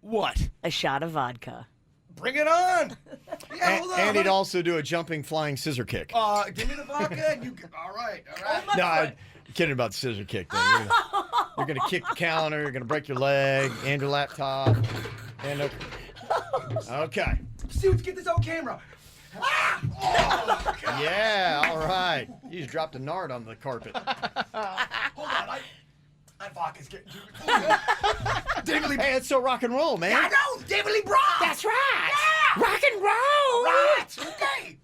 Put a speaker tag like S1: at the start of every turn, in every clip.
S1: What?
S2: A shot of vodka.
S1: Bring it on. Yeah, hold on.
S3: And he'd also do a jumping flying scissor kick.
S1: Give me the vodka. All right.
S3: No, I'm kidding about the scissor kick. Then. You're gonna kick the counter. You're gonna break your leg and your laptop. And okay.
S1: Dudes, get this on camera. Oh, God.
S3: Yeah. All right. You just dropped a nard on the carpet.
S1: Hold on. That vodka's getting too David Lee.
S3: Hey, it's so rock and roll, man.
S1: I know. David Lee Brown.
S2: That's right.
S1: Yeah.
S2: Rock and roll.
S1: Right. Okay.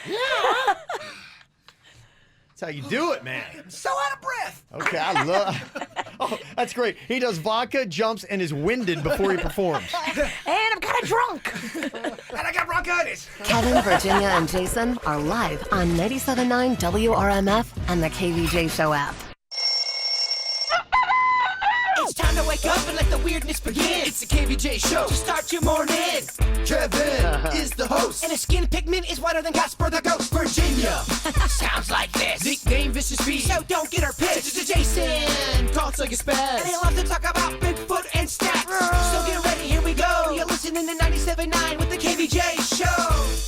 S3: Yeah. That's how you do it, man.
S1: I'm so out of breath.
S3: Okay, I love. Oh, that's great. He does vodka, jumps, and is winded before he performs.
S2: And I'm kind of drunk.
S1: And I got bronchitis.
S4: Kevin, Virginia, and Jason are live on 97.9 WRMF and the KVJ Show app.
S5: It's time to wake up and let the weirdness begin. It's the KVJ Show to start your morning. Kevin is the host, and his skin pigment is whiter than Casper the Ghost. Virginia sounds like this. Nickname Vicious Bee, so don't get her pissed. Jason talks like a spaz, and he loves to talk about Bigfoot and stats. So get ready, here we go. You're listening to 97.9 with the KVJ Show.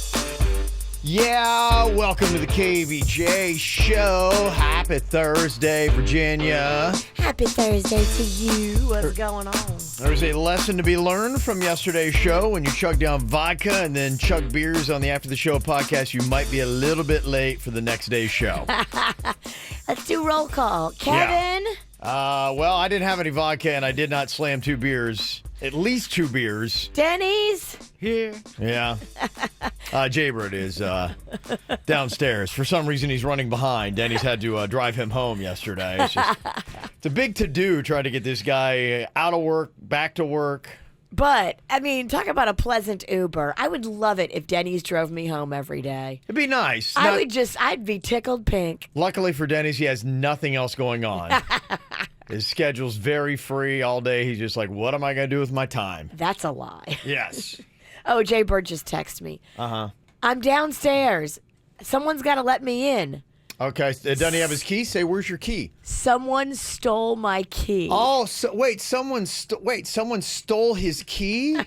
S3: Yeah, welcome to the KVJ Show. Happy Thursday, Virginia.
S2: Happy Thursday to you. What's going on?
S3: There's a lesson to be learned from yesterday's show. When you chug down vodka and then chug beers on the After the Show podcast, you might be a little bit late for the next day's show.
S2: Let's do roll call. Kevin?
S3: Well, I didn't have any vodka and I did not slam two beers. At least two beers.
S2: Denny's?
S3: Here. Yeah. Jaybird is downstairs. For some reason, he's running behind. Denny's had to drive him home yesterday. It's a big to-do trying to get this guy out of work, back to work.
S2: But, I mean, talk about a pleasant Uber. I would love it if Denny's drove me home every day.
S3: It'd be nice.
S2: I'd be tickled pink.
S3: Luckily for Denny's, he has nothing else going on. His schedule's very free all day. He's just like, what am I going to do with my time?
S2: That's a lie.
S3: Yes.
S2: Oh, Jay Bird just texted me.
S3: Uh-huh.
S2: I'm downstairs. Someone's got to let me in.
S3: Okay. Doesn't he have his key? Say, where's your key?
S2: Someone stole my key.
S3: Oh, someone stole his key?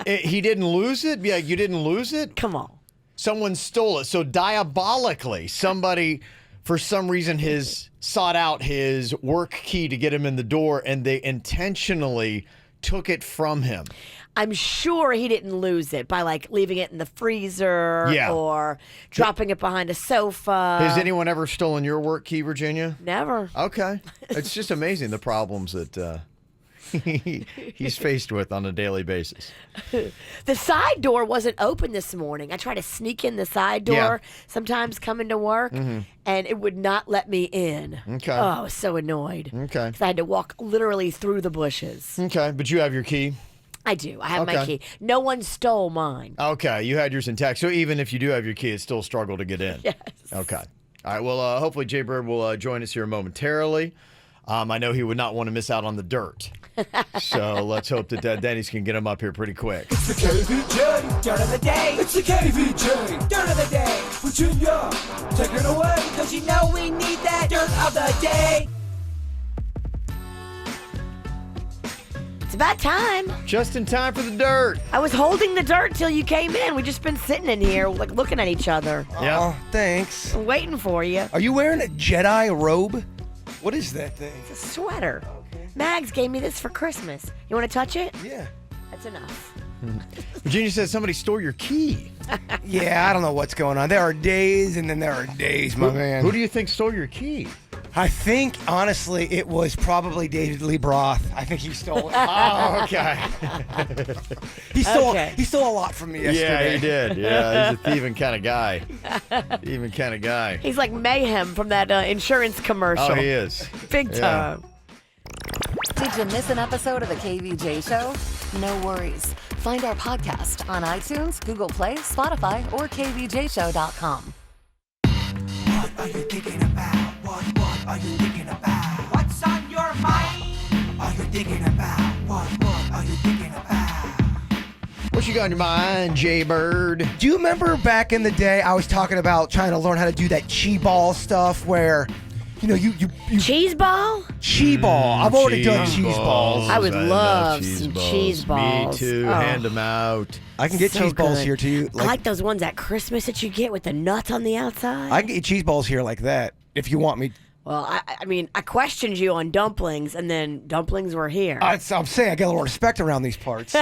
S3: He didn't lose it? Yeah, you didn't lose it?
S2: Come on.
S3: Someone stole it. So diabolically, somebody, for some reason, has sought out his work key to get him in the door, and they intentionally took it from him.
S2: I'm sure he didn't lose it by like leaving it in the freezer or dropping it behind a sofa.
S3: Has anyone ever stolen your work key, Virginia?
S2: Never.
S3: Okay. It's just amazing the problems that he's faced with on a daily basis.
S2: The side door wasn't open this morning. I tried to sneak in the side door sometimes coming to work, and it would not let me in.
S3: Okay.
S2: Oh, I was so annoyed.
S3: Okay.
S2: 'Cause I had to walk literally through the bushes.
S3: Okay, but you have your key?
S2: I do. I have my key. No one stole mine.
S3: Okay, you had yours intact. So even if you do have your key, it's still a struggle to get in.
S2: Yes.
S3: Okay. All right, well, hopefully Jay Bird will join us here momentarily. I know he would not want to miss out on the dirt. So let's hope that Denny's can get him up here pretty quick.
S5: It's the KVJ Dirt of the Day. It's the KVJ Dirt of the Day. Virginia, take it away, because you know we need that Dirt of the Day.
S2: It's about time.
S3: Just in time for the dirt.
S2: I was holding the dirt till you came in. We've just been sitting in here like looking at each other.
S3: Yeah.
S1: Oh, thanks.
S2: I'm waiting for you.
S1: Are you wearing a Jedi robe? What is that thing?
S2: It's a sweater. Mags gave me this for Christmas. You want to touch it?
S1: Yeah.
S2: That's enough.
S3: Virginia says somebody stole your key.
S1: Yeah, I don't know what's going on. There are days and then there are days, my man.
S3: Who do you think stole your key?
S1: I think, honestly, it was probably David Lee Broth. I think he stole it.
S3: Oh, okay.
S1: He stole a lot from me yesterday.
S3: Yeah, he did. Yeah, he's a thieving kind of guy. Thieving kind of guy.
S2: He's like Mayhem from that insurance commercial.
S3: Oh, he is.
S2: Big time.
S4: Did you miss an episode of the KVJ Show? No worries. Find our podcast on iTunes, Google Play, Spotify, or kvjshow.com.
S5: What are you thinking about? What are you thinking about? What's on your mind? Are you thinking about? What are you thinking about?
S3: What you got in your mind, Jaybird?
S1: Do you remember back in the day I was talking about trying to learn how to do that chi ball stuff where
S2: Cheese ball?
S1: Cheese ball. I've already done cheese balls.
S2: I would love
S3: cheese
S2: some
S3: balls.
S2: cheese balls.
S3: Me too.
S2: Oh.
S3: Hand them out.
S1: I can get
S2: So
S1: cheese balls
S2: good.
S1: here too.
S2: I like those ones at Christmas that you get with the nuts on the outside.
S1: I can get cheese balls here like that if you want me.
S2: Well, I mean, I questioned you on dumplings, and then dumplings were here.
S1: I'm saying I get a little respect around these parts.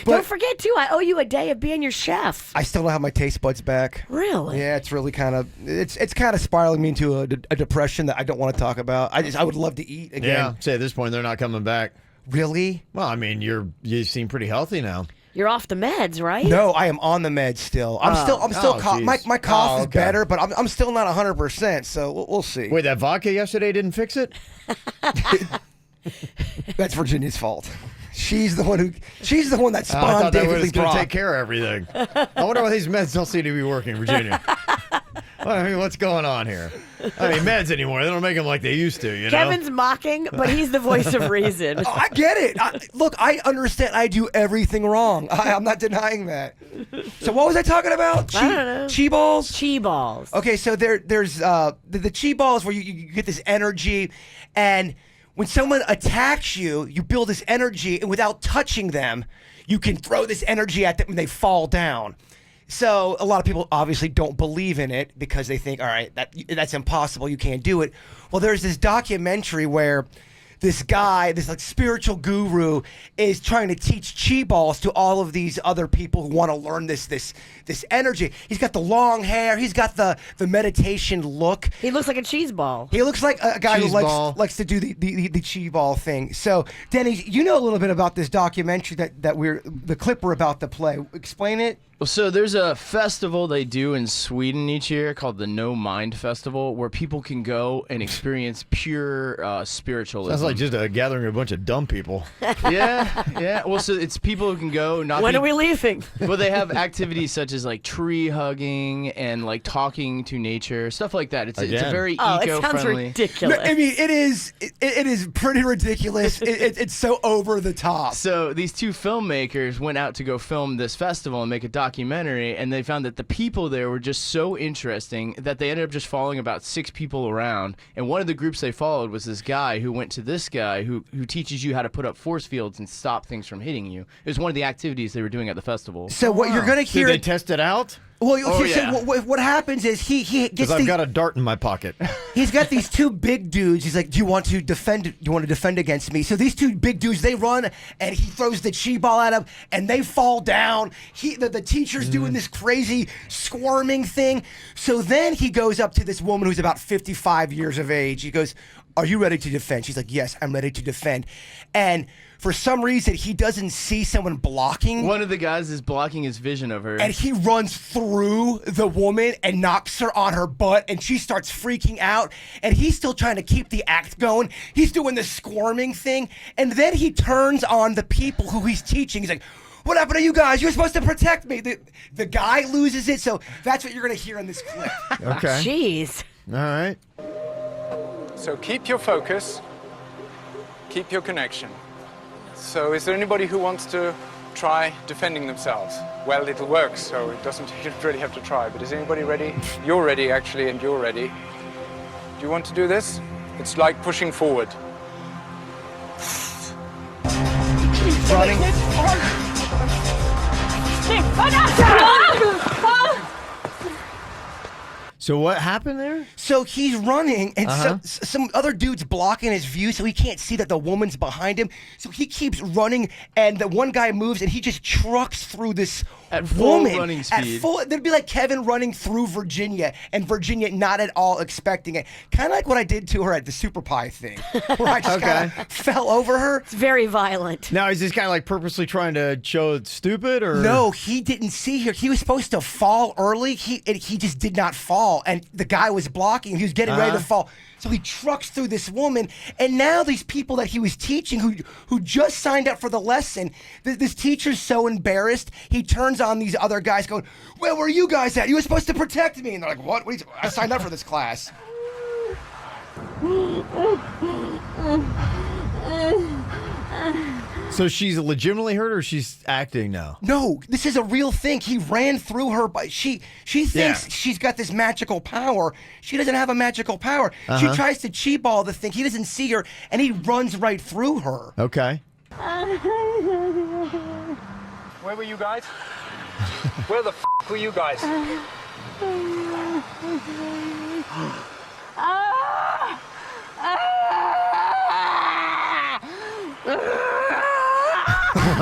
S2: Don't forget, too, I owe you a day of being your chef.
S1: I still don't have my taste buds back.
S2: Really?
S1: Yeah, it's really kind of spiraling me into a depression that I don't want to talk about. I would love to eat again.
S3: Yeah. Say at this point they're not coming back.
S1: Really?
S3: Well, I mean, you seem pretty healthy now.
S2: You're off the meds, right?
S1: No, I am on the meds still. I'm still
S3: geez.
S1: my cough is
S3: okay.
S1: better, but I'm still not 100%. So we'll see.
S3: Wait, that vodka yesterday didn't fix it?
S1: That's Virginia's fault. She's the one that
S3: I thought that was
S1: spontaneously
S3: going to
S1: brought.
S3: take care of everything. I wonder why these meds don't seem to be working, Virginia. I mean, what's going on here? I mean, meds anymore. They don't make them like they used to, you know?
S2: Kevin's mocking, but he's the voice of reason.
S1: Oh, I get it. Look, I understand. I do everything wrong. I'm not denying that. So what was I talking about?
S2: I don't know.
S1: Chi balls.
S2: Chi balls.
S1: Okay, so there's the chi balls where you get this energy, and when someone attacks you, you build this energy, and without touching them, you can throw this energy at them and they fall down. So a lot of people obviously don't believe in it because they think, all right, that's impossible. You can't do it. Well, there's this documentary where this guy, this like spiritual guru, is trying to teach chi balls to all of these other people who want to learn this energy. He's got the long hair. He's got the meditation look.
S2: He looks like a cheese ball.
S1: He looks like a guy who
S3: Cheese ball.
S1: likes to do the chi ball thing. So, Denny, you know a little bit about this documentary the clip we're about to play. Explain it.
S6: Well, so there's a festival they do in Sweden each year called the No Mind Festival, where people can go and experience pure spiritualism.
S3: Sounds like just a gathering of a bunch of dumb people.
S6: Yeah. Well, so it's people who can go.
S2: When are we leaving?
S6: Well, they have activities such as like tree hugging and like talking to nature, stuff like that. It's a
S3: Again.
S6: very
S2: It sounds
S6: eco-friendly.
S2: ridiculous.
S1: I mean, it is pretty ridiculous. It's so over the top.
S6: So these two filmmakers went out to go film this festival and make a documentary, and they found that the people there were just so interesting that they ended up just following about 6 people around. And one of the groups they followed was this guy who went to this guy who teaches you how to put up force fields and stop things from hitting you. It was one of the activities they were doing at the festival.
S1: So what you're gonna hear?
S3: Did they test it out?
S1: Well,
S6: Oh,
S1: so
S6: yeah.
S1: what happens is he gets
S3: Because I've got a dart in my pocket.
S1: He's got these 2 big dudes. He's like, "Do you want to defend? Do you want to defend against me?" So these 2 big dudes, they run, and he throws the chi ball at them, and they fall down. The teacher's doing this crazy squirming thing. So then he goes up to this woman who's about 55 years of age. He goes, "Are you ready to defend?" She's like, "Yes, I'm ready to defend." And for some reason, he doesn't see someone blocking.
S6: One of the guys is blocking his vision of her.
S1: And he runs through the woman and knocks her on her butt, and she starts freaking out. And he's still trying to keep the act going. He's doing the squirming thing. And then he turns on the people who he's teaching. He's like, "What happened to you guys? You're supposed to protect me." The guy loses it. So that's what you're going to hear in this clip.
S3: Okay.
S2: Jeez.
S3: All right.
S7: So keep your focus, keep your connection. So is there anybody who wants to try defending themselves? Well, it'll work, so it doesn't, you don't really have to try. But is anybody ready? You're ready, actually, and you're ready. Do you want to do this? It's like pushing forward.
S1: Running.
S3: So what happened there?
S1: So he's running, and some other dude's blocking his view, so he can't see that the woman's behind him. So he keeps running, and the one guy moves, and he just trucks through this
S6: At full
S1: woman.
S6: running speed.
S1: That'd be like Kevin running through Virginia, and Virginia not at all expecting it. Kind of like what I did to her at the Super Pie thing, where I just kind of fell over her.
S2: It's very violent.
S3: Now, is this guy like purposely trying to show it's stupid, or
S1: No, he didn't see her. He was supposed to fall early. He just did not fall, and the guy was blocking. He was getting ready to fall, so he trucks through this woman. And now these people that he was teaching, who just signed up for the lesson, this teacher's so embarrassed. He turns on these other guys, going, "Where were you guys at? You were supposed to protect me." And they're like, "What? I signed up for this class."
S3: So she's legitimately hurt, or she's acting now?
S1: No, this is a real thing. He ran through her, but she thinks she's got this magical power. She doesn't have a magical power. She tries to chi ball the thing. He doesn't see her, and he runs right through her.
S3: Okay.
S7: Where were you guys? Where the f were you guys?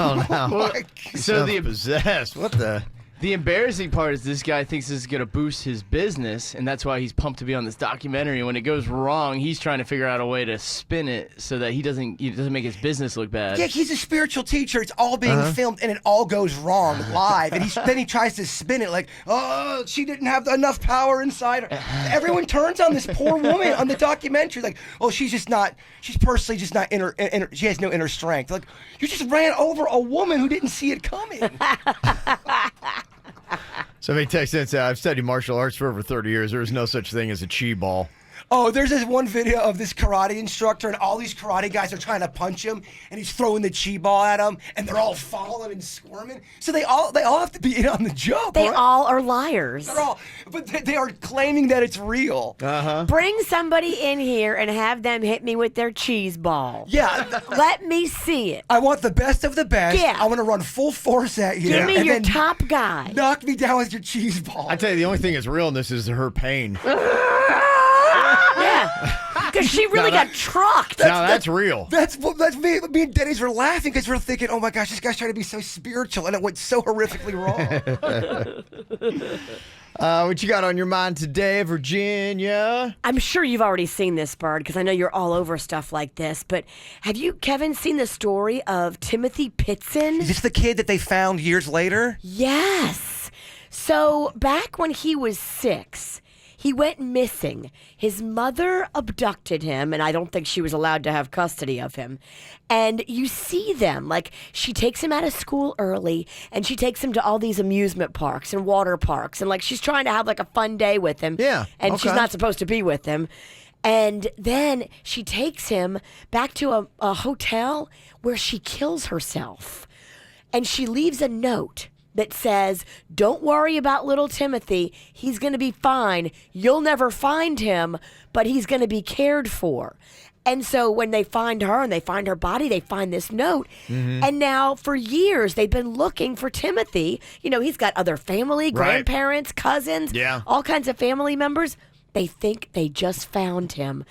S3: Oh no!
S6: So
S3: possessed. What the?
S6: The embarrassing part is this guy thinks this is going to boost his business, and that's why he's pumped to be on this documentary. When it goes wrong, he's trying to figure out a way to spin it so that he doesn't make his business look bad.
S1: Yeah, he's a spiritual teacher. It's all being filmed, and it all goes wrong live. And then he tries to spin it like, oh, she didn't have enough power inside her. Everyone turns on this poor woman on the documentary, like, oh, she's personally just not she has no inner strength. Like, you just ran over a woman who didn't see it coming.
S3: Somebody texted in and said, I've studied martial arts for over 30 years. There is no such thing as a chi ball.
S1: Oh, there's this one video of this karate instructor, and all these karate guys are trying to punch him, and he's throwing the chi ball at him, and they're all falling and squirming. So they all have to be in on the joke.
S2: They
S1: right?
S2: all are liars.
S1: But they are claiming that it's real.
S2: Bring somebody in here and have them hit me with their cheese ball.
S1: Yeah.
S2: Let me see it.
S1: I want the best of the best.
S2: Yeah.
S1: I want to run full force at you.
S2: Give me
S1: and
S2: your
S1: then
S2: top guy.
S1: knock me down with your cheese ball.
S3: I tell you, the only thing that's real in this is her pain.
S2: Yeah. Because she really got trucked.
S3: That's real.
S1: That's me and Denny's were laughing because we're thinking, oh my gosh, this guy's trying to be so spiritual, and it went so horrifically wrong.
S3: What you got on your mind today, Virginia?
S2: I'm sure you've already seen this, Bird, because I know you're all over stuff like this. But have you, Kevin, seen the story of Timothy Pitzen?
S1: Is this the kid that they found years later?
S2: Yes. So back when he was 6, he went missing. His mother abducted him, and I don't think she was allowed to have custody of him. And you see them, like she takes him out of school early, and she takes him to all these amusement parks and water parks, and like she's trying to have like a fun day with him.
S3: Yeah,
S2: and she's
S3: okay.
S2: not supposed to be with him. And then she takes him back to a hotel where she kills herself. And she leaves a note that says, don't worry about little Timothy. He's going to be fine. You'll never find him, but he's going to be cared for. And so when they find her and they find her body, they find this note. And now for years, they've been looking for Timothy. You know, he's got other family, grandparents, cousins, all kinds of family members. They think they just found him.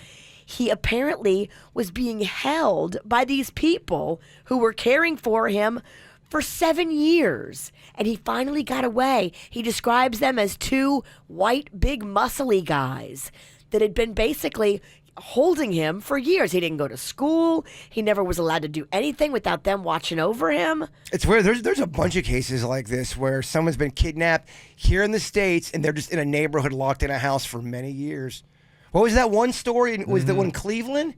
S2: He apparently was being held by these people who were caring for him for 7 years, and he finally got away. He describes them as 2 white, big, muscly guys that had been basically holding him for years. He didn't go to school. He never was allowed to do anything without them watching over him.
S1: It's weird. There's a bunch of cases like this where someone's been kidnapped here in the States, and they're just in a neighborhood locked in a house for many years. What was that one story? Was the one in Cleveland?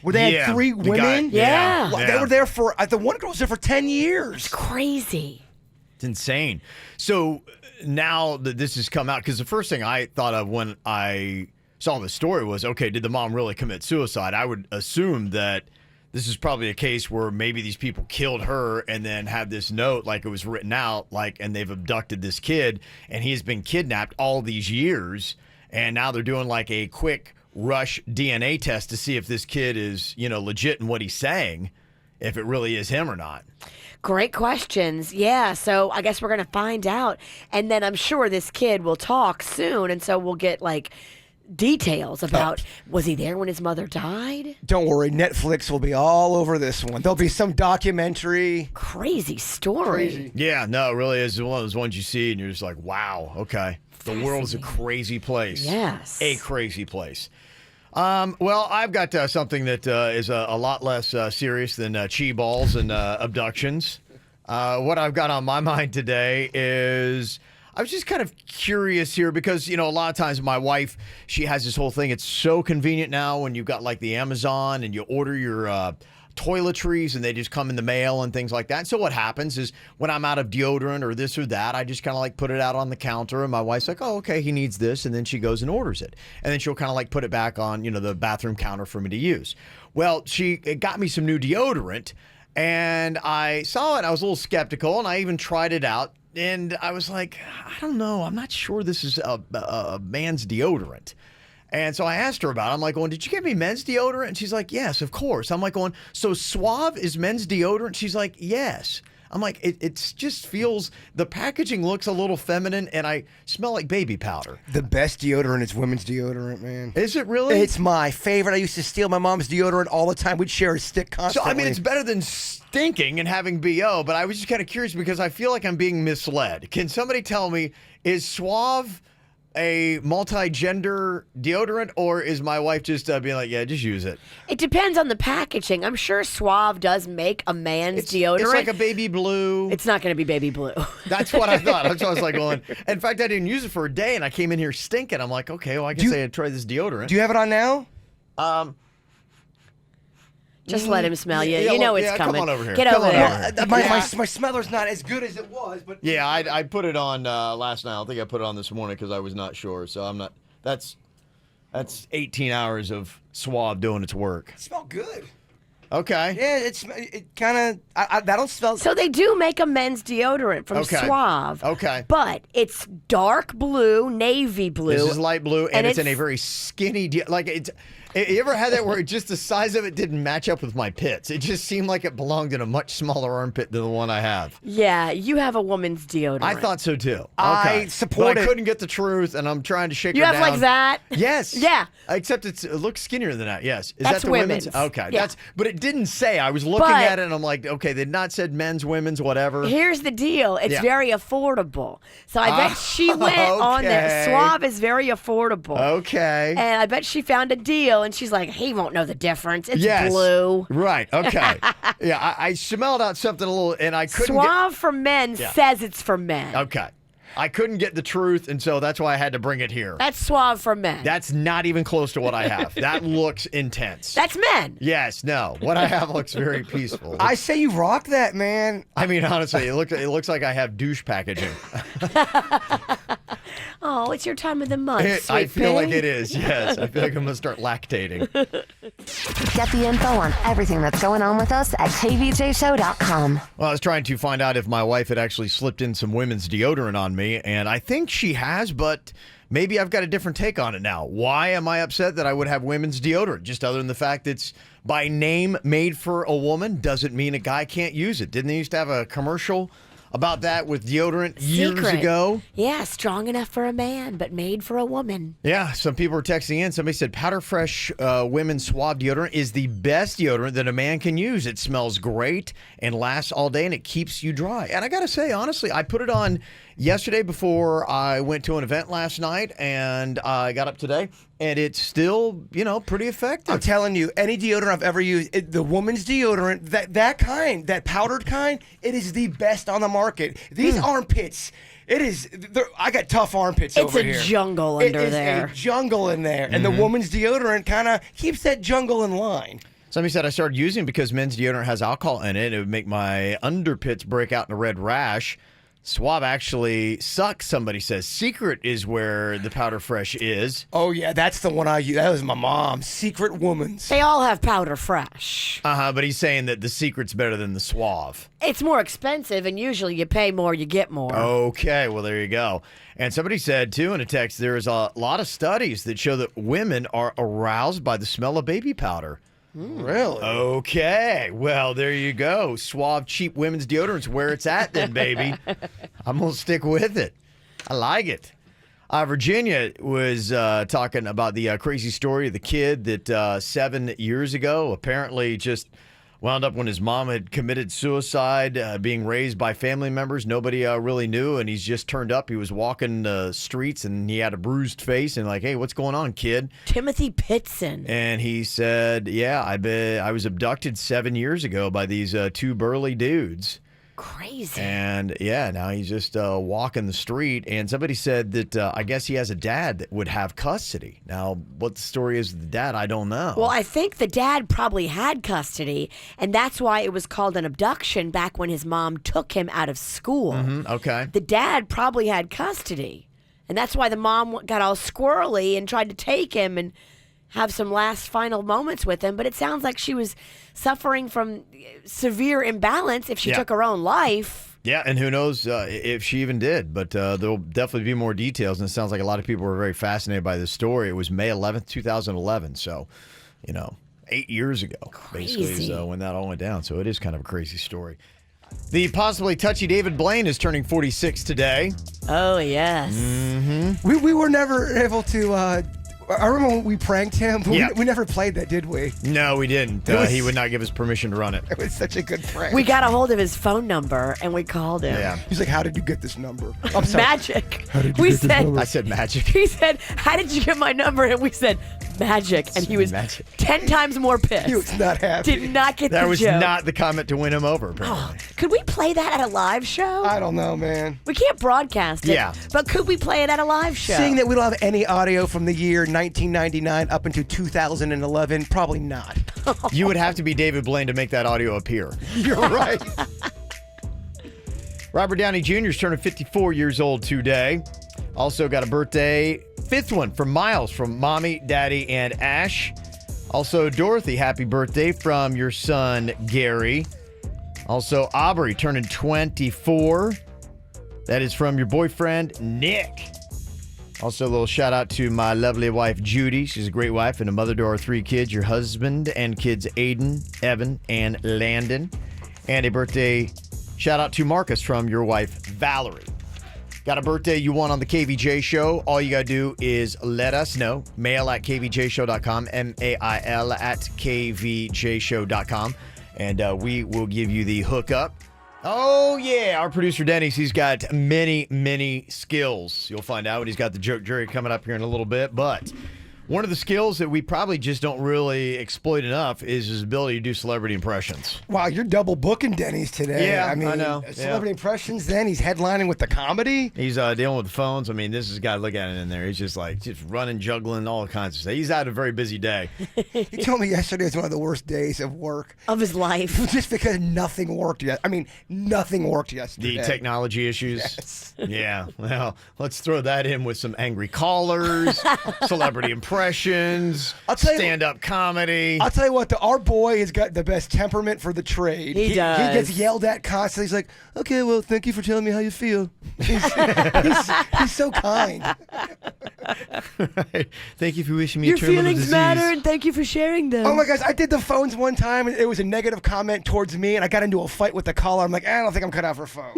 S1: Where they had 3 women?
S2: Yeah.
S1: They were there for, the one girl was there for 10 years.
S2: It's crazy.
S3: It's insane. So now that this has come out, because the first thing I thought of when I saw the story was, okay, did the mom really commit suicide? I would assume that this is probably a case where maybe these people killed her and then had this note, like it was written out, like, and they've abducted this kid, and he's been kidnapped all these years, and now they're doing like a quick rush DNA test to see if this kid is, legit in what he's saying, if it really is him or not.
S2: Great questions. Yeah, so I guess we're going to find out. And then I'm sure this kid will talk soon, and so we'll get, like, details about, was he there when his mother died?
S1: Don't worry, Netflix will be all over this one. There'll be some documentary.
S2: Crazy story.
S3: Yeah, no, it really is one of those ones you see, and you're just like, wow, okay. The world is a crazy place.
S2: Yes.
S3: A crazy place. Well, I've got something that is a lot less serious than chi balls and abductions. What I've got on my mind today is I was just kind of curious here because, a lot of times my wife, she has this whole thing. It's so convenient now when you've got like the Amazon and you order your toiletries and they just come in the mail and things like that. And so what happens is when I'm out of deodorant or this or that, I just kind of like put it out on the counter and my wife's like, oh, okay, he needs this. And then she goes and orders it. And then she'll kind of like put it back on, the bathroom counter for me to use. Well, she got me some new deodorant And I saw it. I was a little skeptical, and I even tried it out. And I was like, I don't know. I'm not sure this is a man's deodorant. And so I asked her about it. I'm like, did you get me men's deodorant? And she's like, yes, of course. I'm like, so Suave is men's deodorant? She's like, yes. I'm like, it just feels, the packaging looks a little feminine, and I smell like baby powder.
S1: The best deodorant is women's deodorant, man.
S3: Is it really?
S1: It's my favorite. I used to steal my mom's deodorant all the time. We'd share a stick
S3: So,
S1: constantly.
S3: I mean, it's better than stinking and having BO, but I was just kind of curious because I feel like I'm being misled. Can somebody tell me, is Suave a multi-gender deodorant, or is my wife just being like, yeah, just use it?
S2: It depends on the packaging. I'm sure Suave does make a man's deodorant.
S3: It's like a baby blue.
S2: It's not going to be baby blue.
S3: That's what I thought. That's what I was like going. In fact, I didn't use it for a day, and I came in here stinking. I'm like, okay, well, I guess I'd try this deodorant.
S1: Do you have it on now?
S2: Just let him smell you.
S3: Yeah,
S2: you know
S3: well,
S2: it's
S3: yeah,
S2: coming.
S3: come on over here.
S2: Get
S3: Come
S2: over
S3: on
S2: there.
S3: over.
S1: My smeller's not as good as it was, but
S3: Yeah, I put it on last night. I think I put it on this morning because I was not sure. So I'm not. That's 18 hours of Suave doing its work.
S1: it smelled good.
S3: Okay.
S1: Yeah, it kind of that'll smell.
S2: So they do make a men's deodorant from
S3: Okay.
S2: Suave.
S3: Okay.
S2: But it's dark blue, navy blue.
S3: This is light blue, and it's in a
S2: it's-
S3: very skinny. Like it's. You ever had that where just the size of it didn't match up with my pits? It just seemed like it belonged in a much smaller armpit than the one I have.
S2: Yeah, you have a woman's deodorant.
S3: I thought so too.
S1: I
S3: Okay.
S1: support
S3: but I
S1: it.
S3: couldn't get the truth, and I'm trying to shake
S2: You
S3: her
S2: have
S3: down.
S2: like that?
S3: Yes.
S2: Yeah.
S3: Except it looks skinnier than that. Yes. Is
S2: That's
S3: that the women's?
S2: women's.
S3: Okay.
S2: Yeah.
S3: But it didn't say. I was looking
S2: But-
S3: at it, and I'm like, okay, they'd not said men's, women's, whatever.
S2: Here's the deal. It's
S3: Yeah.
S2: very affordable. So I bet she went on there.
S3: Okay.
S2: Suave is very affordable.
S3: Okay.
S2: And I bet she found a deal, and she's like, he won't know the difference. It's
S3: Yes.
S2: blue.
S3: Right. Okay. Yeah. I smelled out something a little, and I couldn't.
S2: Suave for men
S3: Yeah.
S2: says it's for men.
S3: Okay. I couldn't get the truth, and so that's why I had to bring it here.
S2: That's Suave for men.
S3: That's not even close to what I have. That looks intense.
S2: That's men.
S3: Yes, no. What I have looks very peaceful.
S1: I say you rock that, man.
S3: I mean, honestly, it looks like I have douche packaging.
S2: Oh, it's your time of the month, sweet
S3: I feel like
S2: pea.
S3: it is, yes. I feel like I'm going to start lactating.
S4: Get the info on everything that's going on with us at kvjshow.com.
S3: Well, I was trying to find out if my wife had actually slipped in some women's deodorant on me, and I think she has, but maybe I've got a different take on it now. Why am I upset that I would have women's deodorant? Just other than the fact it's by name made for a woman doesn't mean a guy can't use it. Didn't they used to have a commercial about that with deodorant years
S2: Secret.
S3: ago?
S2: Yeah, strong enough for a man, but made for a woman.
S3: Yeah, some people were texting in. Somebody said Powder Fresh Women's Suave deodorant is the best deodorant that a man can use. It smells great and lasts all day, and it keeps you dry. And I got to say, honestly, I put it on yesterday before I went to an event last night, and I got up today, and it's still, pretty effective.
S1: I'm telling you, any deodorant I've ever used, the woman's deodorant, that kind, that powdered kind, it is the best on the market. These armpits, I got tough armpits
S2: It's
S1: over
S2: a
S1: here.
S2: jungle under there.
S1: It is a jungle in there. And the woman's deodorant kind of keeps that jungle in line.
S3: Somebody said I started using it because men's deodorant has alcohol in it. It would make my underpits break out in a red rash. Suave actually sucks, somebody says. Secret is where the Powder Fresh is.
S1: Oh, yeah, that's the one I use. That was my mom's. Secret Woman's.
S2: They all have powder fresh.
S3: But he's saying that the Secret's better than the Suave.
S2: It's more expensive, and usually you pay more, you get more.
S3: Okay, well, there you go. And somebody said, too, in a text, there's a lot of studies that show that women are aroused by the smell of baby powder.
S1: Really?
S3: Okay, well, there you go. Suave, cheap women's deodorant's where it's at then, baby. I'm going to stick with it. I like it. Virginia was talking about the crazy story of the kid that 7 years ago apparently just wound up when his mom had committed suicide, being raised by family members. Nobody really knew, and he's just turned up. He was walking the streets, and he had a bruised face, and like, hey, what's going on, kid?
S2: Timothy Pitzen.
S3: And he said, yeah, I was abducted 7 years ago by these two burly dudes.
S2: Crazy.
S3: And yeah, now he's just walking the street. And somebody said that I guess he has a dad that would have custody. Now, what the story is with the dad, I don't know.
S2: Well, I think the dad probably had custody, and that's why it was called an abduction back when his mom took him out of school.
S3: Okay.
S2: The dad probably had custody, and that's why the mom got all squirrely and tried to take him, and have some last final moments with him, but it sounds like she was suffering from severe imbalance if she
S3: Yeah.
S2: took her own life.
S3: Yeah, and who knows if she even did, but there'll definitely be more details, and it sounds like a lot of people were very fascinated by this story. It was May 11th, 2011, so, 8 years ago, basically, is when that all went down, so it is kind of a crazy story. The possibly touchy David Blaine is turning 46 today.
S2: Oh, yes.
S1: We were never able to. I remember when we pranked him. But
S3: Yeah.
S1: we never played that, did we?
S3: No, we didn't.
S1: It was-
S3: He would not give us permission to run it.
S1: It was such a good prank.
S2: We got a hold of his phone number and we called him.
S3: Yeah.
S1: He's like, "How did you get this number?" I'm sorry.
S2: Magic.
S1: How did you
S2: We
S1: get this
S2: said,
S1: number?
S3: I said magic.
S2: he said, "How did you get my number?" And we said, "Magic." And he was
S3: Magic.
S2: 10 times more pissed.
S1: He was not happy.
S2: Did not get
S3: That
S2: the
S3: was
S2: joke.
S3: not the comment to win him over, apparently.
S2: Could we play that at a live show?
S1: I don't know, man.
S2: We can't broadcast it.
S3: Yeah.
S2: But could we play it at a live show?
S1: Seeing that we don't have any audio from the year 1999 up into 2011, probably not.
S3: You would have to be David Blaine to make that audio appear.
S1: You're right.
S3: Robert Downey Jr. is turning 54 years old today. Also got a birthday, fifth one from Miles, from Mommy, Daddy, and Ash. Also, Dorothy, happy birthday from your son, Gary. Also, Aubrey turning 24. That is from your boyfriend, Nick. Also, a little shout out to my lovely wife, Judy. She's a great wife and a mother to our 3 kids, your husband and kids, Aiden, Evan, and Landon. And a birthday shout out to Marcus from your wife, Valerie. Got a birthday you want on the KVJ show? All you got to do is let us know. Mail at kvjshow.com, mail at kvjshow.com, and we will give you the hookup. Oh, yeah, our producer, Denny's, he's got many, many skills. You'll find out. He's got the joke jury coming up here in a little bit, but one of the skills that we probably just don't really exploit enough is his ability to do celebrity impressions.
S1: Wow, you're double booking Denny's today.
S3: Yeah,
S1: I mean,
S3: I know.
S1: Celebrity impressions. Then he's headlining with the comedy.
S3: He's dealing with the phones. I mean, this is a guy, look at it in there. He's just running, juggling, all kinds of stuff. He's had a very busy day.
S1: He told me yesterday was one of the worst days of work.
S2: of his life.
S1: Just because nothing worked yet. I mean, nothing worked yesterday.
S3: The technology issues.
S1: Yes.
S3: Yeah. Well, let's throw that in with some angry callers, celebrity impressions,
S1: I'll tell you-
S3: stand-up comedy.
S1: I'll tell you what, our boy has got the best temperament for the trade.
S2: He does.
S1: He gets yelled at constantly. He's like, "Okay, well, thank you for telling me how you feel." He's so kind.
S3: Thank you for wishing me
S2: Your
S3: a terminal
S2: feelings
S3: disease.
S2: matter, and thank you for sharing them.
S1: Oh my gosh, I did the phones one time, and it was a negative comment towards me, and I got into a fight with the caller. I'm like, I don't think I'm cut out for phone.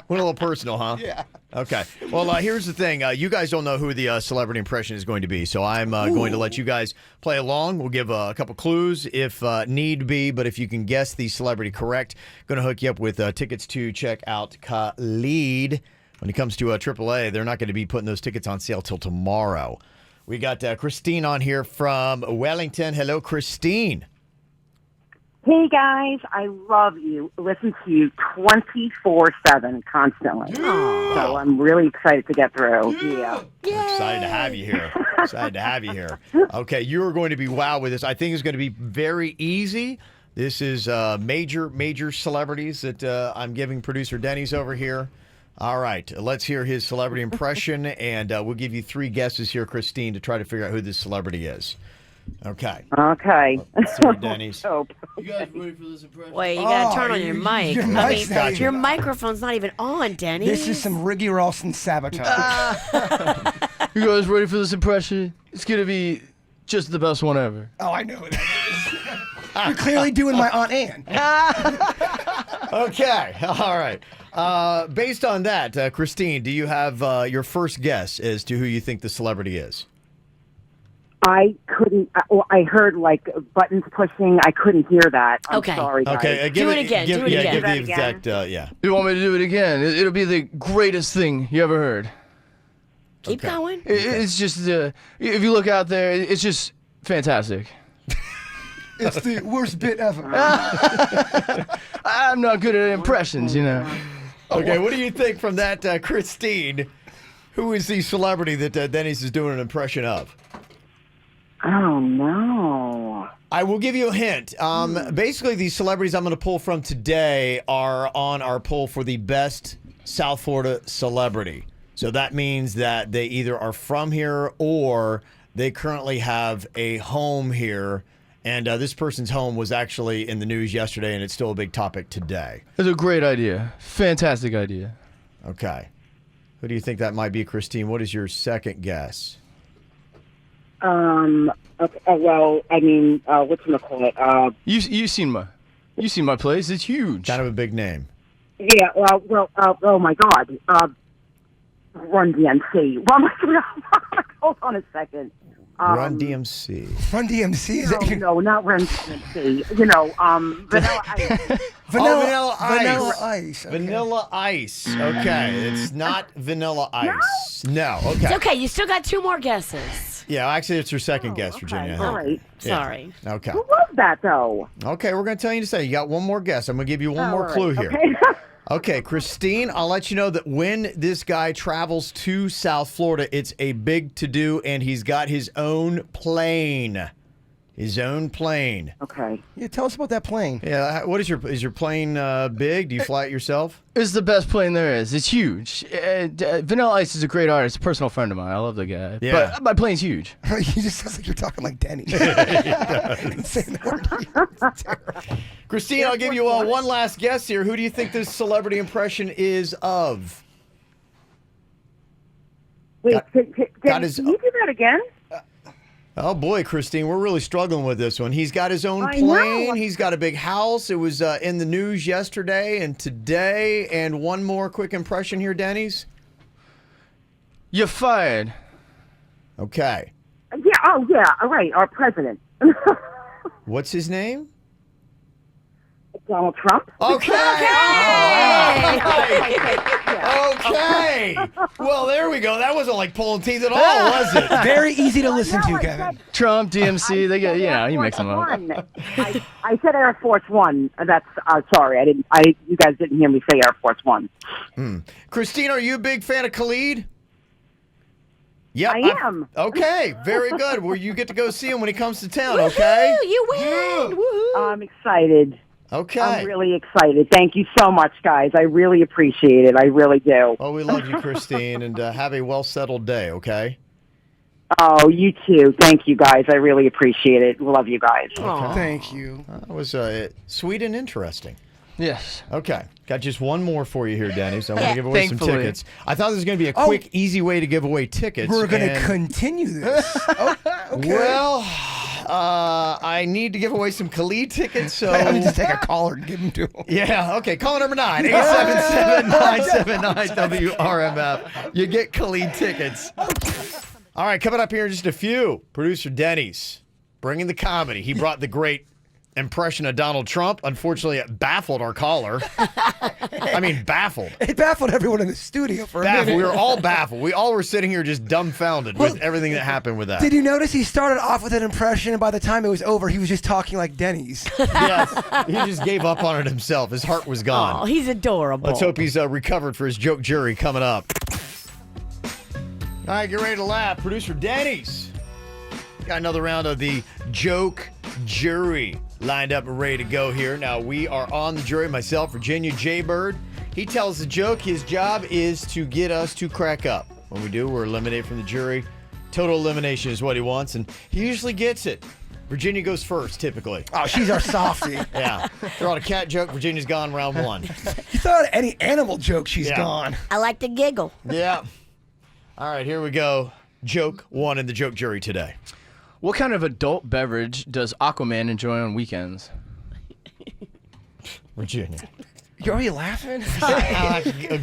S3: Went a little personal, huh?
S1: Yeah.
S3: Okay. Well, here's the thing. You guys don't know who the celebrity impression is going to be, so I'm going to let you guys play along. We'll give a couple clues if need be, but if you can guess the celebrity correct, going to hook you up with tickets to check out Khalid. When it comes to AAA, they're not going to be putting those tickets on sale till tomorrow. We got Christine on here from Wellington. Hello, Christine.
S8: Hey guys, I love you. Listen to you 24/7 constantly. So I'm really excited to get through. Yeah.
S3: We're excited to have you here. Excited to have you here. Okay, you're going to be wow with this. I think it's going to be very easy. This is major celebrities that I'm giving producer Denny's over here. All right, let's hear his celebrity impression, and we'll give you 3 guesses here, Christine, to try to figure out who this celebrity is. Okay.
S8: Okay.
S3: Sorry, Denny's.
S8: Hope.
S6: You guys ready for this impression?
S2: Wait, you gotta turn on your mic.
S1: your
S2: I
S1: mic's
S2: mean,
S1: not
S2: your
S1: even-
S2: microphone's not even on, Denny.
S1: This is some Riggy Rawson sabotage.
S6: You guys ready for this impression? It's gonna be just the best one ever.
S1: Oh, I know who that is. You're clearly doing my Aunt Ann.
S3: Okay, all right. Based on that, Christine, do you have your first guess as to who you think the celebrity is?
S8: I couldn't. I heard like buttons pushing. I couldn't hear that. I'm
S2: Okay.
S8: sorry, guys.
S3: Okay,
S2: Do it again, do it
S3: yeah,
S2: again.
S3: give
S8: Do that
S3: the exact, yeah.
S6: You want me to do it again? It'll be the greatest thing you ever heard.
S2: Keep going.
S6: It's just, if you look out there, it's just fantastic.
S1: It's the worst bit ever.
S6: I'm not good at impressions, you know.
S3: Okay, what do you think from that, Christine? Who is the celebrity that Denny's is doing an impression of?
S8: Oh no.
S3: I will give you a hint. Basically, these celebrities I'm going to pull from today are on our poll for the best South Florida celebrity. So that means that they either are from here or they currently have a home here. And this person's home was actually in the news yesterday, and it's still a big topic today.
S6: It's a great idea. Fantastic idea.
S3: Okay. Who do you think that might be, Christine? What is your second guess?
S8: Okay, well, I mean, what's gonna call it?
S6: You seen my place? It's huge.
S3: Kind of a big name.
S8: Yeah. Oh my God. Run DMC. Hold on a second.
S3: Run DMC.
S1: Run DMC? Is that your...
S8: No, not Run DMC. Vanilla Ice.
S3: Vanilla Ice.
S1: Vanilla Ice. Okay.
S3: Vanilla Ice. Okay. It's not Vanilla Ice. No. Okay.
S2: It's okay. You still got 2 more guesses.
S3: Yeah, actually, it's your second guess, Virginia.
S8: All right.
S3: Yeah.
S2: Sorry.
S3: Okay.
S8: Who was that, though?
S3: Okay, we're going to tell you to say. You got one more guess. I'm going to give you one more clue here.
S8: Okay.
S3: Okay, Christine, I'll let you know that when this guy travels to South Florida, it's a big to-do, and he's got his own plane. His own plane.
S8: Okay.
S1: Yeah, tell us about that plane.
S3: Yeah, what is your plane big? Do you fly it yourself?
S6: It's the best plane there is. It's huge. Vanilla Ice is a great artist, a personal friend of mine. I love the guy.
S3: Yeah.
S6: But my plane's huge.
S1: You just sounds like you're talking like Denny. Saying the word. It's terrible.
S3: Christine, I'll give you one last guess here. Who do you think this celebrity impression is of?
S8: Wait,
S3: Got
S8: can
S3: his-
S8: you do that again?
S3: Oh, boy, Christine, we're really struggling with this one. He's got his own
S8: I know.
S3: plane. He's got a big house. It was in the news yesterday and today. And one more quick impression here, Denny's.
S6: You're fired.
S3: Okay.
S8: Yeah. Oh, yeah. All right. Our president.
S3: What's his name?
S8: Donald Trump.
S3: Okay. Okay. Well, there we go. That wasn't like pulling teeth at all, was it?
S1: Very easy to listen
S8: No,
S1: to,
S8: I
S1: Kevin.
S6: Trump, DMC, they get, you mix them up.
S8: I said Air Force One. That's sorry. I didn't. You guys didn't hear me say Air Force One.
S3: Christine, are you a big fan of Khalid? Yeah,
S8: I am.
S3: Okay, very good. Well, you get to go see him when he comes to town, okay?
S2: Woohoo, you win. Woohoo.
S8: I'm excited.
S3: Okay.
S8: I'm really excited. Thank you so much, guys. I really appreciate it. I really do.
S3: Oh, we love you, Christine, and have a well-settled day, okay?
S8: Oh, you too. Thank you, guys. I really appreciate it. Love you guys.
S1: Thank you.
S3: That was sweet and interesting.
S6: Yes.
S3: Okay. Got just one more for you here, Dennis. I want to give away some
S6: Thankfully.
S3: tickets. I thought this was going to be a quick, easy way to give away tickets.
S1: We're going to
S3: and-
S1: continue this. Oh, okay.
S3: Well, I need to give away some Khalid tickets, so...
S1: I need to take a caller and give them to him.
S3: Yeah, okay. Call number 9, 877-979-WRMF. You get Khalid tickets. All right, coming up here in just a few, producer Denny's bringing the comedy. He brought the great impression of Donald Trump. Unfortunately, it baffled our caller. I mean, baffled.
S1: It baffled everyone in the studio for a
S3: Baffled.
S1: minute.
S3: We were all baffled. We all were sitting here just dumbfounded with everything that happened with that.
S1: Did you notice he started off with an impression, and by the time it was over, he was just talking like Denny's?
S3: Yes, he just gave up on it himself. His heart was gone.
S2: Oh, he's adorable.
S3: Let's hope he's recovered for his joke jury coming up. All right, get ready to laugh. Producer Denny's got another round of the joke jury lined up and ready to go here. Now, we are on the jury. Myself, Virginia Jaybird. He tells the joke. His job is to get us to crack up. When we do, we're eliminated from the jury. Total elimination is what he wants, and he usually gets it. Virginia goes first, typically.
S1: Oh, she's our softie.
S3: Yeah. Throw out a cat joke. Virginia's gone round 1.
S1: You thought any animal joke, she's
S3: Yeah.
S1: gone.
S2: I like to giggle.
S3: Yeah. All right, here we go. Joke 1 in the joke jury today.
S6: What kind of adult beverage does Aquaman enjoy on weekends?
S3: Virginia.
S1: You're already laughing?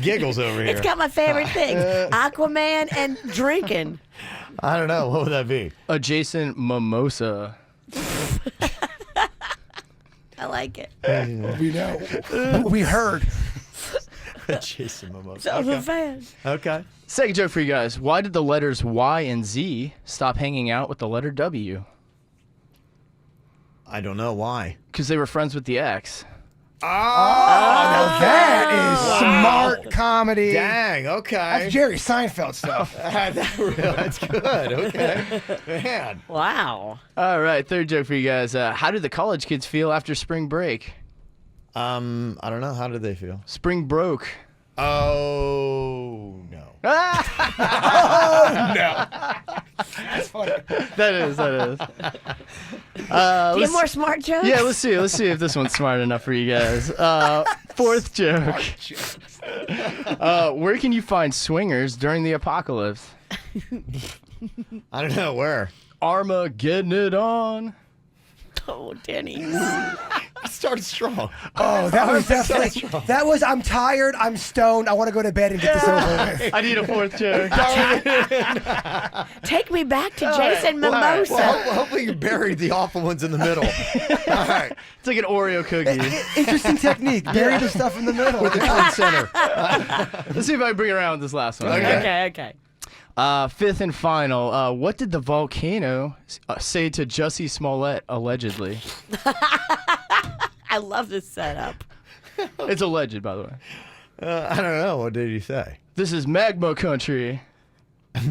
S3: Giggles over here.
S2: It's got my favorite things. Aquaman and drinking.
S3: I don't know. What would that be?
S6: Adjacent mimosa.
S2: I like it.
S1: We know. We heard.
S3: Jason Momoa.
S2: So I'm a fan.
S3: Okay.
S6: Second joke for you guys. Why did the letters Y and Z stop hanging out with the letter W?
S3: I don't know why.
S6: Because they were friends with the X.
S1: That is smart comedy.
S3: Dang. Okay.
S1: That's Jerry Seinfeld stuff.
S3: That's good. Okay. Man.
S2: Wow.
S6: All right, third joke for you guys. How did the college kids feel after spring break?
S3: I don't know. How did they feel?
S6: Spring broke.
S3: Oh, no.
S1: Oh, no. That's funny.
S6: That is.
S2: Do you have more smart jokes?
S6: Yeah, let's see if this one's smart enough for you guys. Fourth joke. Where can you find swingers during the apocalypse?
S3: I don't know where.
S6: Armageddon it on.
S2: Oh, Denny.
S3: Started strong.
S1: Oh, that was definitely. That was. I'm tired. I'm stoned. I want to go to bed and get this over with.
S6: I need a fourth joke.
S2: Take me back to Jason Mimosa.
S3: Well, hopefully you buried the awful ones in the middle. All right.
S6: It's like an Oreo cookie.
S1: Interesting technique. Bury the stuff in the middle.
S3: With the twin center.
S6: Let's see if I can bring it around with this last one.
S2: Okay.
S6: Fifth and final. What did the volcano say to Jussie Smollett, allegedly?
S2: I love this setup.
S6: It's alleged, by the way.
S3: I don't know. What did he say?
S6: This is magma country.
S1: That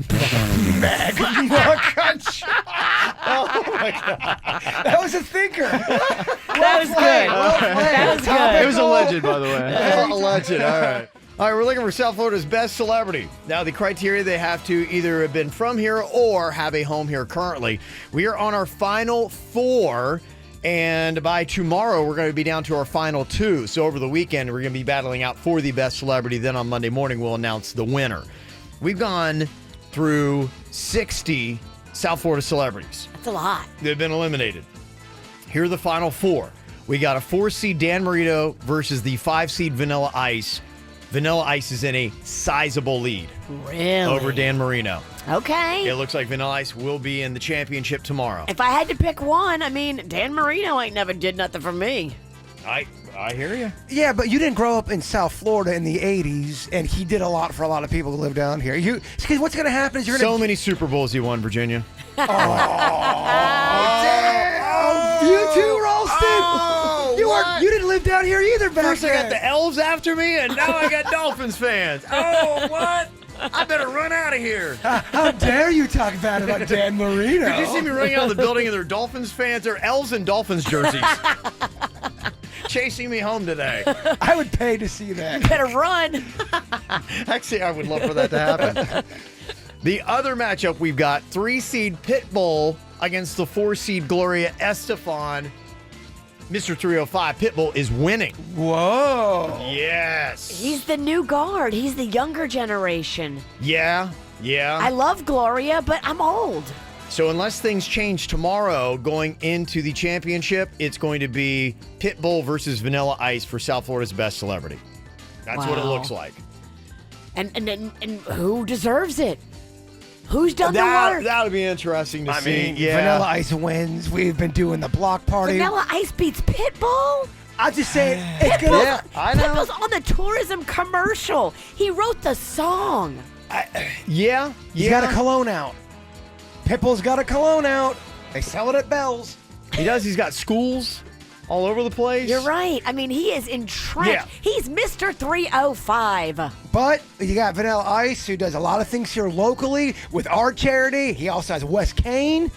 S1: was a thinker.
S2: That was good. That was good.
S6: It was alleged, by the way.
S3: Alleged. All right. All right, we're looking for South Florida's best celebrity. Now, the criteria, they have to either have been from here or have a home here currently. We are on our final 4, and by tomorrow, we're going to be down to our final 2. So over the weekend, we're going to be battling out for the best celebrity. Then on Monday morning, we'll announce the winner. We've gone through 60 South Florida celebrities.
S2: That's a lot.
S3: They've been eliminated. Here are the final 4. We got a 4-seed Dan Marino versus the 5-seed Vanilla Ice. Vanilla Ice is in a sizable lead
S2: Really?
S3: over Dan Marino.
S2: Okay.
S3: It looks like Vanilla Ice will be in the championship tomorrow.
S2: If I had to pick one, I mean, Dan Marino ain't never did nothing for me.
S3: I hear you.
S1: Yeah, but you didn't grow up in South Florida in the 80s, and he did a lot for a lot of people who live down here. Because what's going to happen is you're going to...
S3: So many Super Bowls he won, Virginia.
S1: Oh, you too, Ralston. You didn't live down here either back
S3: First I
S1: then.
S3: got the Elves after me, and now I got Dolphins fans. Oh, what? I better run out of here.
S1: How dare you talk bad about Dan Marino?
S3: Did you see me running out of the building and there are Dolphins fans? There are Elves and Dolphins jerseys. Chasing me home today.
S1: I would pay to see that.
S2: Better run.
S3: Actually, I would love for that to happen. The other matchup we've got 3-seed Pitbull against the 4-seed Gloria Estefan. Mr. 305 Pitbull is winning.
S1: Whoa.
S3: Yes.
S2: He's the new guard. He's the younger generation.
S3: Yeah.
S2: I love Gloria, but I'm old.
S3: So unless things change tomorrow going into the championship, it's going to be Pitbull versus Vanilla Ice for South Florida's best celebrity. That's what it
S2: Wow.
S3: looks like.
S2: And who deserves it? Who's done the work?
S3: That would be interesting to see.
S1: I mean, Vanilla Ice wins. We've been doing the block party.
S2: Vanilla Ice beats Pitbull?
S1: I'm just saying, it's gonna.
S3: Yeah, I know.
S2: Pitbull's on the tourism commercial. He wrote the song.
S3: Yeah.
S1: He's got a cologne out. Pitbull's got a cologne out. They sell it at Bell's.
S3: He does. He's got schools all over the place.
S2: You're right. I mean, he is entrenched.
S3: Yeah.
S2: He's Mr. 305.
S1: But you got Vanilla Ice, who does a lot of things here locally with our charity. He also has Wes Kane.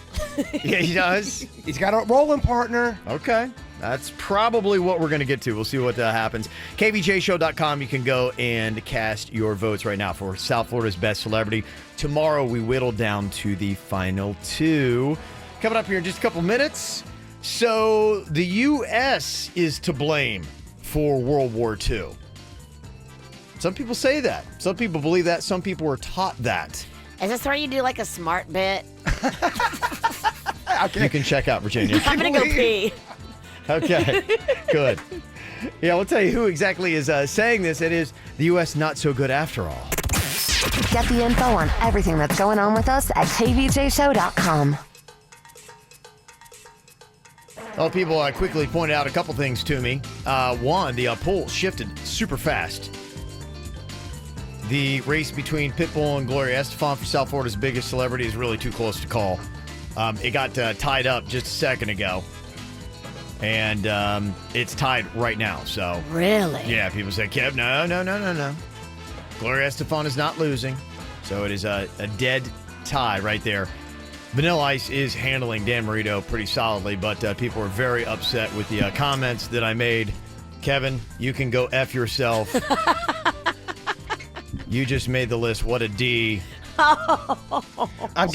S3: Yeah, he does.
S1: He's got a rolling partner.
S3: Okay. That's probably what we're going to get to. We'll see what happens. KVJShow.com. You can go and cast your votes right now for South Florida's best celebrity. Tomorrow, we whittle down to the final 2. Coming up here in just a couple minutes. So, the U.S. is to blame for World War II. Some people say that. Some people believe that. Some people were taught that.
S2: Is this where you do like a smart bit?
S3: You can check out Virginia.
S2: I'm going to go pee.
S3: Okay, good. Yeah, we'll tell you who exactly is saying this. It is the U.S. not so good after all.
S4: Get the info on everything that's going on with us at kvjshow.com.
S3: Well, people quickly pointed out a couple things to me. One, the poll shifted super fast. The race between Pitbull and Gloria Estefan for South Florida's biggest celebrity is really too close to call. It got tied up just a second ago. And it's tied right now. So
S2: Really?
S3: yeah, people say, Kev, no. Gloria Estefan is not losing. So it is a dead tie right there. Vanilla Ice is handling Dan Marino pretty solidly, but people are very upset with the comments that I made. Kevin, you can go F yourself. You just made the list. What a D.
S1: I'm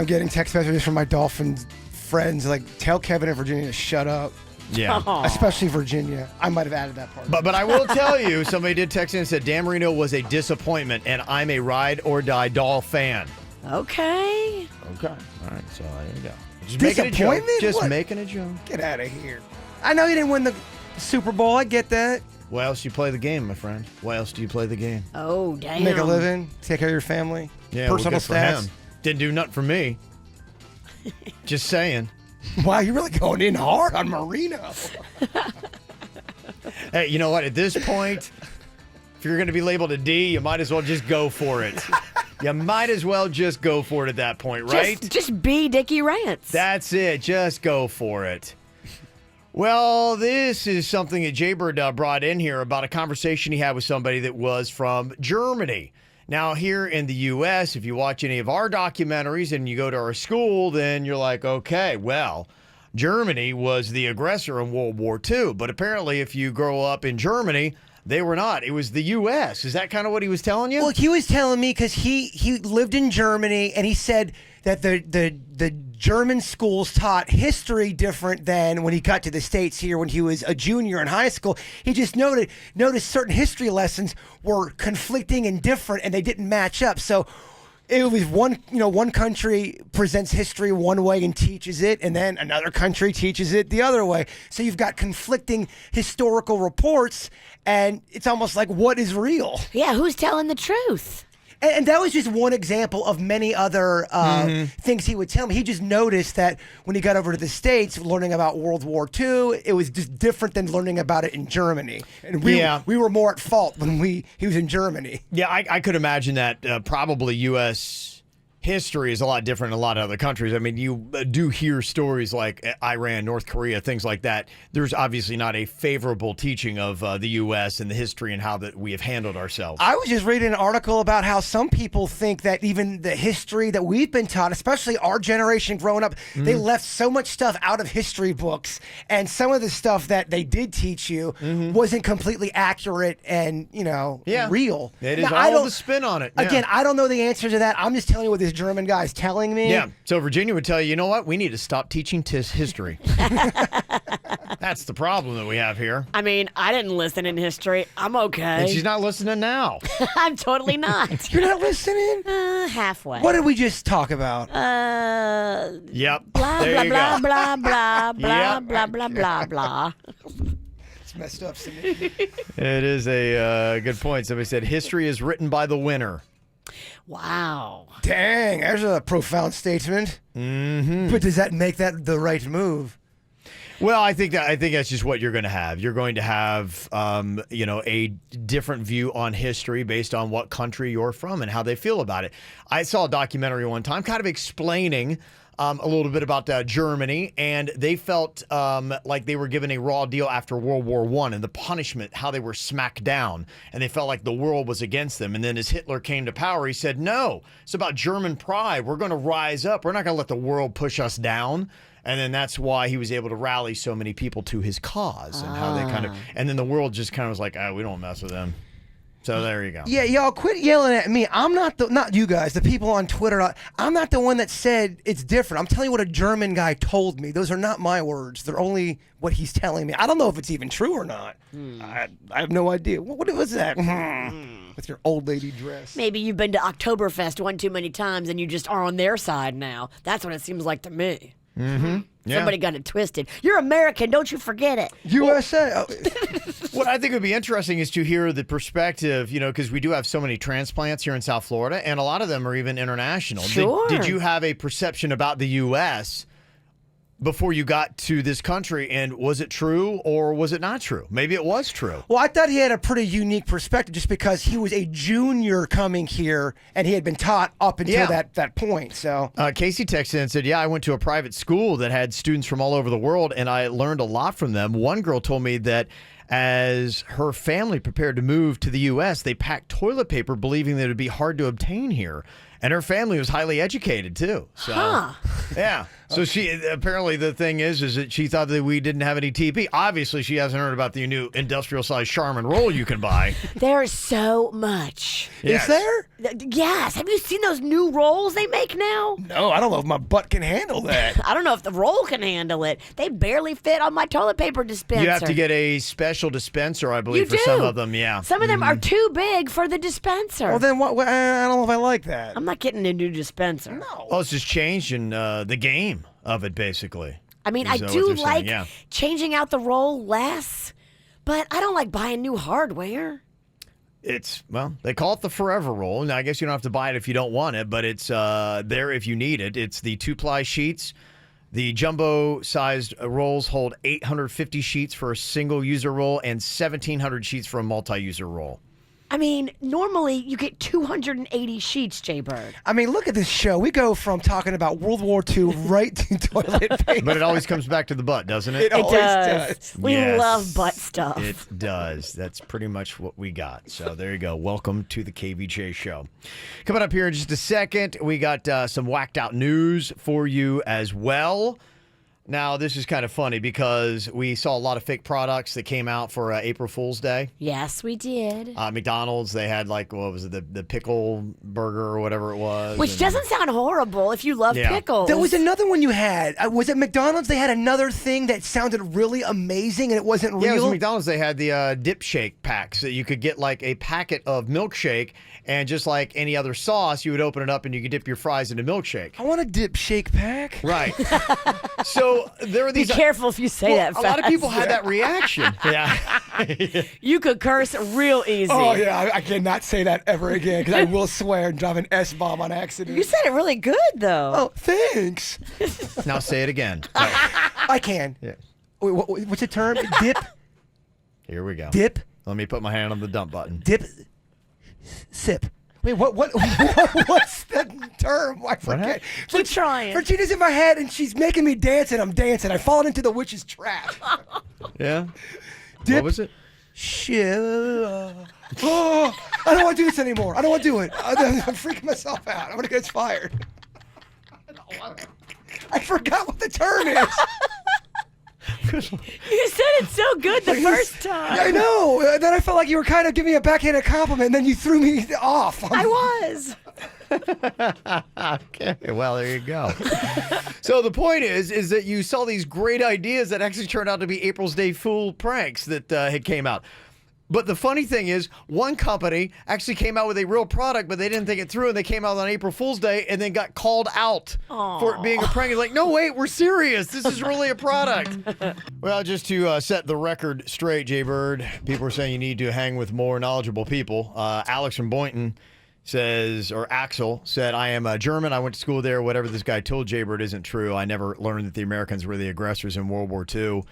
S1: getting text messages from my Dolphin friends like, tell Kevin and Virginia to shut up.
S3: Yeah.
S1: Especially Virginia. I might have added that part.
S3: But I will tell you, somebody did text in and said Dan Marino was a disappointment, and I'm a ride or die doll fan.
S2: Okay.
S3: Okay. All right. So there you go. Just
S1: Disappointment?
S3: Just
S1: What?
S3: making a joke.
S1: Get out of here. I know you didn't win the Super Bowl. I get that.
S3: Why else do you play the game, my friend? Why else do you play the game?
S2: Oh, damn.
S1: Make a living, take care of your family.
S3: Yeah, well,
S1: personal
S3: good for
S1: stats.
S3: him. Didn't do nothing for me. Just saying.
S1: Wow, you're really going in hard on Marino.
S3: Hey, you know what? At this point, if you're going to be labeled a D, you might as well just go for it. You might as well just go for it at that point, right?
S2: Just be Dickie Rants.
S3: That's it. Just go for it. Well, this is something that Jaybird brought in here about a conversation he had with somebody that was from Germany. Now, here in the U.S., if you watch any of our documentaries and you go to our school, then you're like, okay, well, Germany was the aggressor in World War II. But apparently, if you grow up in Germany, they were not. It was the U.S. Is that kind of what he was telling you?
S1: Well, he was telling me because he lived in Germany, and he said that the German schools taught history different than when he got to the States here when he was a junior in high school. He just noticed certain history lessons were conflicting and different, and they didn't match up. So it was one country presents history one way and teaches it, and then another country teaches it the other way. So you've got conflicting historical reports, and it's almost like, what is real?
S2: Yeah, who's telling the truth?
S1: And that was just one example of many other things he would tell me. He just noticed that when he got over to the States, learning about World War II, it was just different than learning about it in Germany. And we were more at fault when he was in Germany.
S3: Yeah, I could imagine that probably U.S. history is a lot different in a lot of other countries. I mean, you do hear stories like Iran, North Korea, things like that. There's obviously not a favorable teaching of the U.S. and the history and how that we have handled ourselves.
S1: I was just reading an article about how some people think that even the history that we've been taught, especially our generation growing up, they left so much stuff out of history books, and some of the stuff that they did teach you wasn't completely accurate and, real.
S3: It is
S1: Now,
S3: all the spin on it. Yeah.
S1: Again, I don't know the answer to that. I'm just telling you what this German guy is telling me.
S3: Yeah. So Virginia would tell you, you know what? We need to stop teaching history. That's the problem that we have here.
S2: I mean, I didn't listen in history. I'm okay.
S3: And she's not listening now.
S2: I'm totally not.
S1: You're not listening?
S2: Halfway.
S1: What did we just talk about?
S3: Yep.
S2: Blah,
S3: There
S2: blah,
S3: you
S2: blah,
S3: go.
S2: blah, blah, blah,
S3: Yep.
S2: blah, blah, blah, blah.
S1: It's messed up, Cindy.
S3: It is a good point. Somebody said history is written by the winner.
S2: Wow.
S1: Dang, there's a profound statement. Mm-hmm. But does that make that the right move?
S3: Well, I think that's just what you're going to have. You're going to have, a different view on history based on what country you're from and how they feel about it. I saw a documentary one time kind of explaining a little bit about Germany, and they felt like they were given a raw deal after World War I and the punishment, how they were smacked down, and they felt like the world was against them. And then as Hitler came to power, he said, no, it's about German pride. We're going to rise up. We're not going to let the world push us down. And then that's why he was able to rally so many people to his cause and how they and then the world just kind of was like, we don't mess with them. So there you go.
S1: Yeah, y'all quit yelling at me. I'm not not you guys, the people on Twitter. I'm not the one that said it's different. I'm telling you what a German guy told me. Those are not my words. They're only what he's telling me. I don't know if it's even true or not. I have no idea. What was that? With your old lady dress.
S2: Maybe you've been to Oktoberfest one too many times and you just are on their side now. That's what it seems like to me.
S3: Mm-hmm. Yeah.
S2: Somebody got it twisted. You're American, don't you forget it.
S1: USA.
S3: What I think would be interesting is to hear the perspective, because we do have so many transplants here in South Florida, and a lot of them are even international.
S2: Sure.
S3: Did you have a perception about the U.S. before you got to this country, and was it true or was it not true? Maybe it was true.
S1: Well, I thought he had a pretty unique perspective just because he was a junior coming here and he had been taught up until that point. So
S3: Casey texted in and said, I went to a private school that had students from all over the world, and I learned a lot from them. One girl told me that as her family prepared to move to the U.S., they packed toilet paper believing that it would be hard to obtain here. And her family was highly educated, too. So, yeah. So she apparently the thing is that she thought that we didn't have any TP. Obviously, she hasn't heard about the new industrial-sized Charmin roll you can buy.
S2: There is so much.
S3: Yes.
S1: Is there?
S2: Yes. Have you seen those new rolls they make now?
S1: No, I don't know if my butt can handle that.
S2: I don't know if the roll can handle it. They barely fit on my toilet paper dispenser.
S3: You have to get a special dispenser, I believe,
S2: You
S3: for some
S2: do.
S3: of them, yeah.
S2: Some of them are too big for the dispenser.
S1: Well, then what? I don't know if I like that.
S2: I'm not getting a new dispenser.
S1: No.
S3: Well, it's just changing the game of it, basically.
S2: I mean,
S3: Is
S2: I
S3: what
S2: do
S3: they're saying,
S2: like
S3: yeah.
S2: changing out the roll less, but I don't like buying new hardware.
S3: Well, they call it the Forever Roll. Now, I guess you don't have to buy it if you don't want it, but it's there if you need it. It's the 2-ply sheets. The jumbo-sized rolls hold 850 sheets for a single-user roll and 1,700 sheets for a multi-user roll.
S2: I mean, normally you get 280 sheets, Jay-Bird.
S1: I mean, look at this show. We go from talking about World War II right to toilet paper.
S3: But it always comes back to the butt, doesn't it?
S1: It always does.
S2: We
S3: Yes,
S2: love butt stuff.
S3: It does. That's pretty much what we got. So there you go. Welcome to the KVJ show. Coming up here in just a second, we got some whacked out news for you as well. Now, this is kind of funny because we saw a lot of fake products that came out for April Fool's Day.
S2: Yes, we did.
S3: McDonald's, they had what was it, the pickle burger or whatever it was.
S2: Which doesn't sound horrible if you love pickles.
S1: There was another one you had. Was it McDonald's? They had another thing that sounded really amazing and it wasn't real?
S3: Yeah, it was McDonald's. They had the dip shake packs that you could get like a packet of milkshake, and just like any other sauce, you would open it up and you could dip your fries into milkshake.
S1: I want a dip shake pack.
S3: Right. So there were
S2: Be
S3: these.
S2: careful if you say that
S3: A
S2: fast.
S3: lot of people had that reaction. Yeah.
S2: You could curse real easy.
S1: Oh, yeah. I cannot say that ever again because I will swear and drop an S-bomb on accident.
S2: You said it really good, though.
S1: Oh, thanks.
S3: Now say it again.
S1: I can.
S3: Yeah.
S1: Wait, what's the term? Dip?
S3: Here we go.
S1: Dip?
S3: Let me put my hand on the dump button.
S1: Dip? Sip. Wait, what's the term? I forget.
S2: Keep trying.
S1: Virginia's in my head and she's making me dance and I'm dancing. I fall into the witch's trap.
S3: Yeah.
S1: Dip.
S3: What was it?
S1: Shit. Oh, I don't want to do this anymore. I don't want to do it. I'm freaking myself out. I'm going to get fired. I forgot what the term is.
S2: You said it so good the first time.
S1: I know. Then I felt like you were kind of giving me a backhanded compliment, and then you threw me off.
S2: I was.
S3: Okay, well, there you go. So the point is that you saw these great ideas that actually turned out to be April's Day Fool pranks that had came out. But the funny thing is, one company actually came out with a real product, but they didn't think it through, and they came out on April Fool's Day and then got called out for it being a prank. It's like, no, wait, we're serious. This is really a product. Well, just to set the record straight, Jay Bird, people are saying you need to hang with more knowledgeable people. Alex from Boynton says, or Axel said, I am German. I went to school there. Whatever this guy told Jay Bird isn't true. I never learned that the Americans were the aggressors in World War II.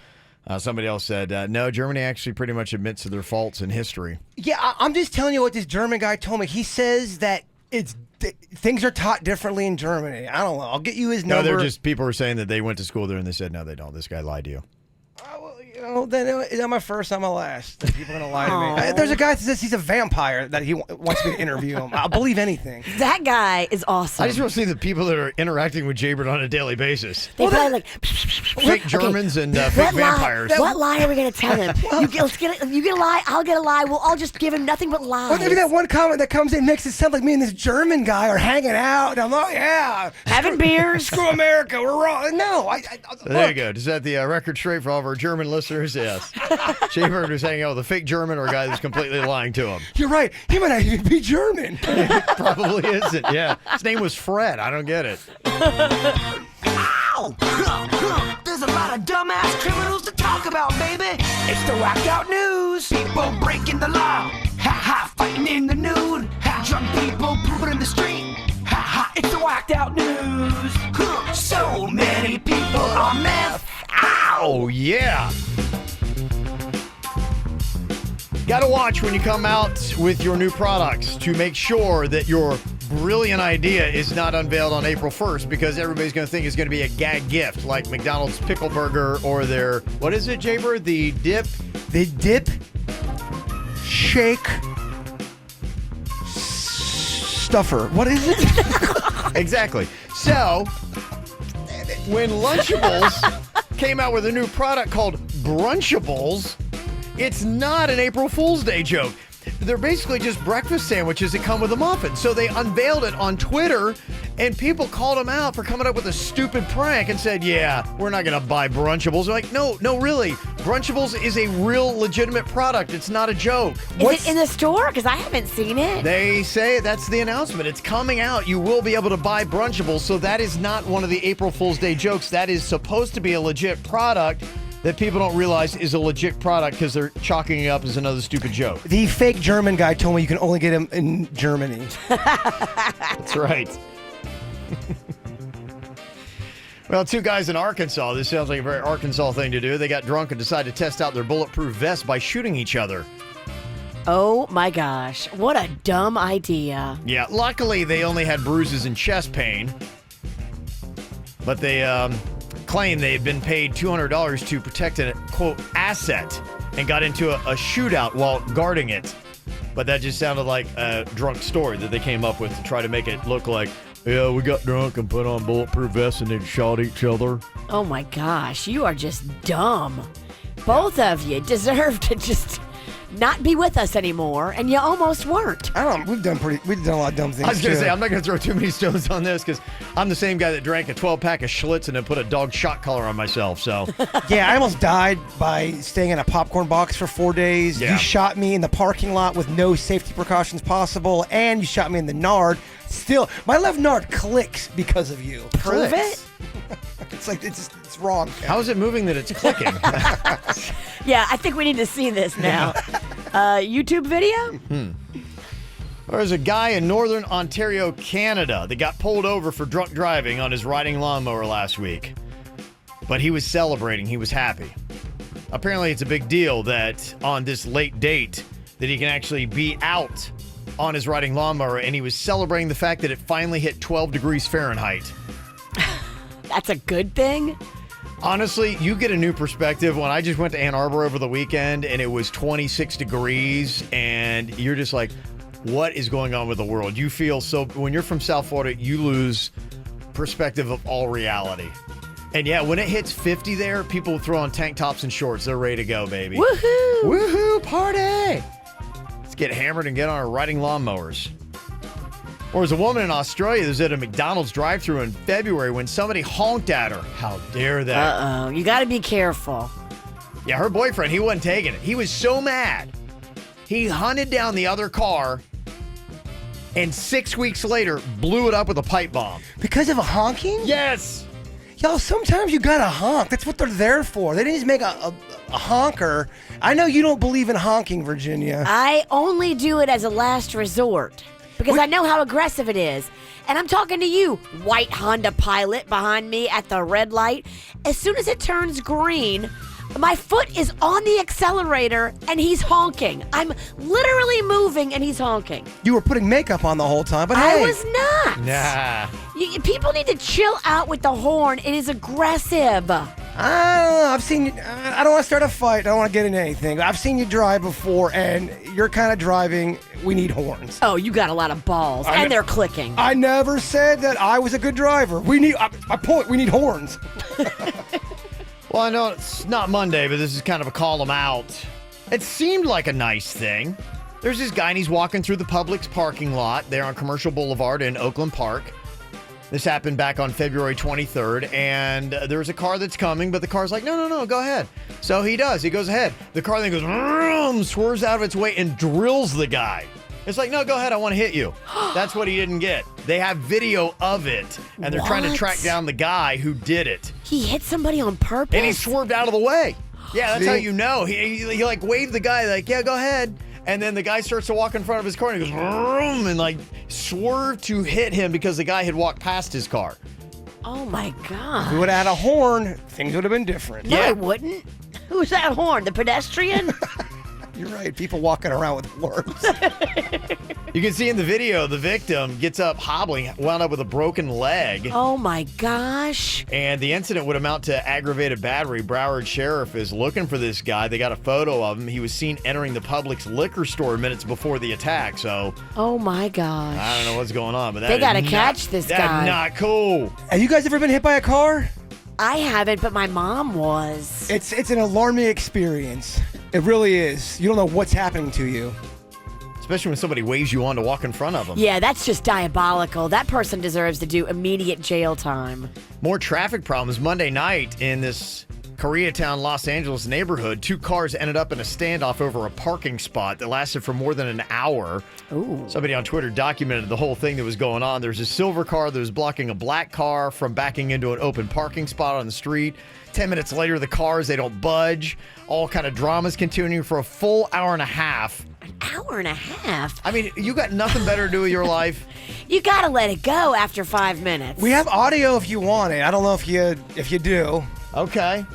S3: Somebody else said, no, Germany actually pretty much admits to their faults in history.
S1: Yeah, I'm just telling you what this German guy told me. He says that things are taught differently in Germany. I don't know. I'll get you his number.
S3: No, they're just people are saying that they went to school there and they said, no, they don't. This guy lied to you.
S1: Well, then is that my first, not my last? That people are going to lie to me. There's a guy that says he's a vampire that he wants me to interview him. I'll believe anything.
S2: That guy is awesome.
S3: I just want to see the people that are interacting with Jaybird on a daily basis.
S2: They probably like
S3: Fake Germans and fake vampires.
S2: What lie are we going to tell him? You get a lie, I'll get a lie. We'll all just give him nothing but lies.
S1: Well, maybe that one comment that comes in makes it sound like me and this German guy are hanging out. And I'm like, yeah.
S2: Having beers.
S1: Screw America. We're wrong. No.
S3: There you go. Is that the record straight for all of our German listeners? Yes. Jaybird was hanging out with a fake German or a guy that's completely lying to him.
S1: You're right. He might not even be German.
S3: Probably isn't. Yeah. His name was Fred. I don't get it.
S5: Ow! There's a lot of dumbass criminals to talk about, baby. It's the whacked out news. People breaking the law. Ha ha, fighting in the nude. Ha, drunk people pooping in the street. Ha ha, it's the whacked out news. So many people on meth.
S3: Oh, yeah. Got to watch when you come out with your new products to make sure that your brilliant idea is not unveiled on April 1st because everybody's going to think it's going to be a gag gift like McDonald's Pickle Burger or their, what is it, Jaybird? The dip shake
S1: stuffer. What is it?
S3: Exactly. So, when Lunchables came out with a new product called Brunchables, it's not an April Fool's Day joke. They're basically just breakfast sandwiches that come with a muffin. So they unveiled it on Twitter, and people called them out for coming up with a stupid prank and said, yeah, we're not going to buy Brunchables. They're like, no, really. Brunchables is a real legitimate product. It's not a joke.
S2: Is it in the store? Because I haven't seen it.
S3: They say that's the announcement. It's coming out. You will be able to buy Brunchables. So that is not one of the April Fool's Day jokes. That is supposed to be a legit product that people don't realize is a legit product because they're chalking it up as another stupid joke.
S1: The fake German guy told me you can only get him in Germany.
S3: That's right. Well, two guys in Arkansas, this sounds like a very Arkansas thing to do. They got drunk and decided to test out their bulletproof vests by shooting each other.
S2: Oh my gosh, what a dumb idea.
S3: Yeah, luckily they only had bruises and chest pain. But they claim they had been paid $200 to protect a, quote, asset and got into a shootout while guarding it. But that just sounded like a drunk story that they came up with to try to make it look like, yeah, we got drunk and put on bulletproof vests and then shot each other.
S2: Oh my gosh, you are just dumb. Both of you deserve to just not be with us anymore, and you almost weren't.
S1: I don't know. We've done a lot of dumb things.
S3: I was going to
S1: too.
S3: say, I'm not going to throw too many stones on this because I'm the same guy that drank a 12-pack of Schlitz and then put a dog shot collar on myself, so.
S1: Yeah, I almost died by staying in a popcorn box for 4 days.
S3: Yeah.
S1: You shot me in the parking lot with no safety precautions possible, and you shot me in the nard. Still, my left nard clicks because of you.
S2: Prove
S1: Clicks. It's like, it's wrong.
S3: How is it moving that it's clicking?
S2: Yeah, I think we need to see this now. YouTube video?
S3: There's a guy in northern Ontario, Canada, that got pulled over for drunk driving on his riding lawnmower last week. But he was celebrating. He was happy. Apparently, it's a big deal that on this late date that he can actually be out on his riding lawnmower, and he was celebrating the fact that it finally hit 12 degrees Fahrenheit.
S2: That's a good thing?
S3: Honestly, you get a new perspective. When I just went to Ann Arbor over the weekend and it was 26 degrees and you're just like, what is going on with the world? You feel so, when you're from South Florida, you lose perspective of all reality. And yeah, when it hits 50 there, people throw on tank tops and shorts. They're ready to go, baby.
S2: Woohoo!
S3: Woohoo, party! Let's get hammered and get on our riding lawnmowers. Or there's a woman in Australia that was at a McDonald's drive-thru in February when somebody honked at her. How dare they?
S2: Uh-oh, you gotta be careful.
S3: Yeah, her boyfriend, he wasn't taking it. He was so mad. He hunted down the other car and 6 weeks later blew it up with a pipe bomb.
S1: Because of a honking?
S3: Yes!
S1: Y'all, sometimes you gotta honk. That's what they're there for. They didn't just make a honker. I know you don't believe in honking, Virginia.
S2: I only do it as a last resort because I know how aggressive it is. And I'm talking to you, white Honda Pilot behind me at the red light. As soon as it turns green, my foot is on the accelerator and he's honking. I'm literally moving and he's honking.
S1: You were putting makeup on the whole time, but
S2: I
S1: hey.
S2: was not.
S3: Nah.
S2: People need to chill out with the horn. It is aggressive.
S1: I don't know. I've seen you. I don't want to start a fight. I don't want to get into anything. I've seen you drive before, and you're kind of driving. We need horns.
S2: Oh, you got a lot of balls, and they're clicking.
S1: I never said that I was a good driver. We need. My point. We need horns.
S3: Well, I know it's not Monday, but this is kind of a call 'em out. It seemed like a nice thing. There's this guy, and he's walking through the Publix parking lot there on Commercial Boulevard in Oakland Park. This happened back on February 23rd, and there's a car that's coming, but the car's like, no, go ahead. So he does. He goes ahead. The car then goes, vroom, swerves out of its way and drills the guy. It's like, no, go ahead. I want to hit you. That's what he didn't get. They have video of it, and they're trying to track down the guy who did it.
S2: He hit somebody on purpose?
S3: And he swerved out of the way. Yeah, that's how you know. He like waved the guy like, yeah, go ahead. And then the guy starts to walk in front of his car and he goes, vroom, and like swerved to hit him because the guy had walked past his car.
S2: Oh my God.
S1: If we would have had a horn, things would have been different.
S2: No, it wouldn't. Who's that horn? The pedestrian?
S1: You're right. People walking around with horns.
S3: You can see in the video, the victim gets up hobbling, wound up with a broken leg.
S2: Oh, my gosh.
S3: And the incident would amount to aggravated battery. Broward Sheriff is looking for this guy. They got a photo of him. He was seen entering the Publix liquor store minutes before the attack. So,
S2: Oh, my gosh.
S3: I don't know what's going on, but
S2: They gotta catch this guy.
S3: That's not cool.
S1: Have you guys ever been hit by a car?
S2: I haven't, but my mom was.
S1: It's an alarming experience. It really is. You don't know what's happening to you.
S3: Especially when somebody waves you on to walk in front of them.
S2: Yeah, that's just diabolical. That person deserves to do immediate jail time.
S3: More traffic problems Monday night in this Koreatown, Los Angeles neighborhood. 2 cars ended up in a standoff over a parking spot that lasted for more than an hour.
S2: Ooh.
S3: Somebody on Twitter documented the whole thing that was going on. There's a silver car that was blocking a black car from backing into an open parking spot on the street. 10 minutes later, the cars, they don't budge. All kind of dramas continuing for a full hour and a half.
S2: An hour and a half?
S3: I mean, you got nothing better to do with your life?
S2: You gotta let it go after 5 minutes.
S1: We have audio if you want it. I don't know if you do.
S3: Okay.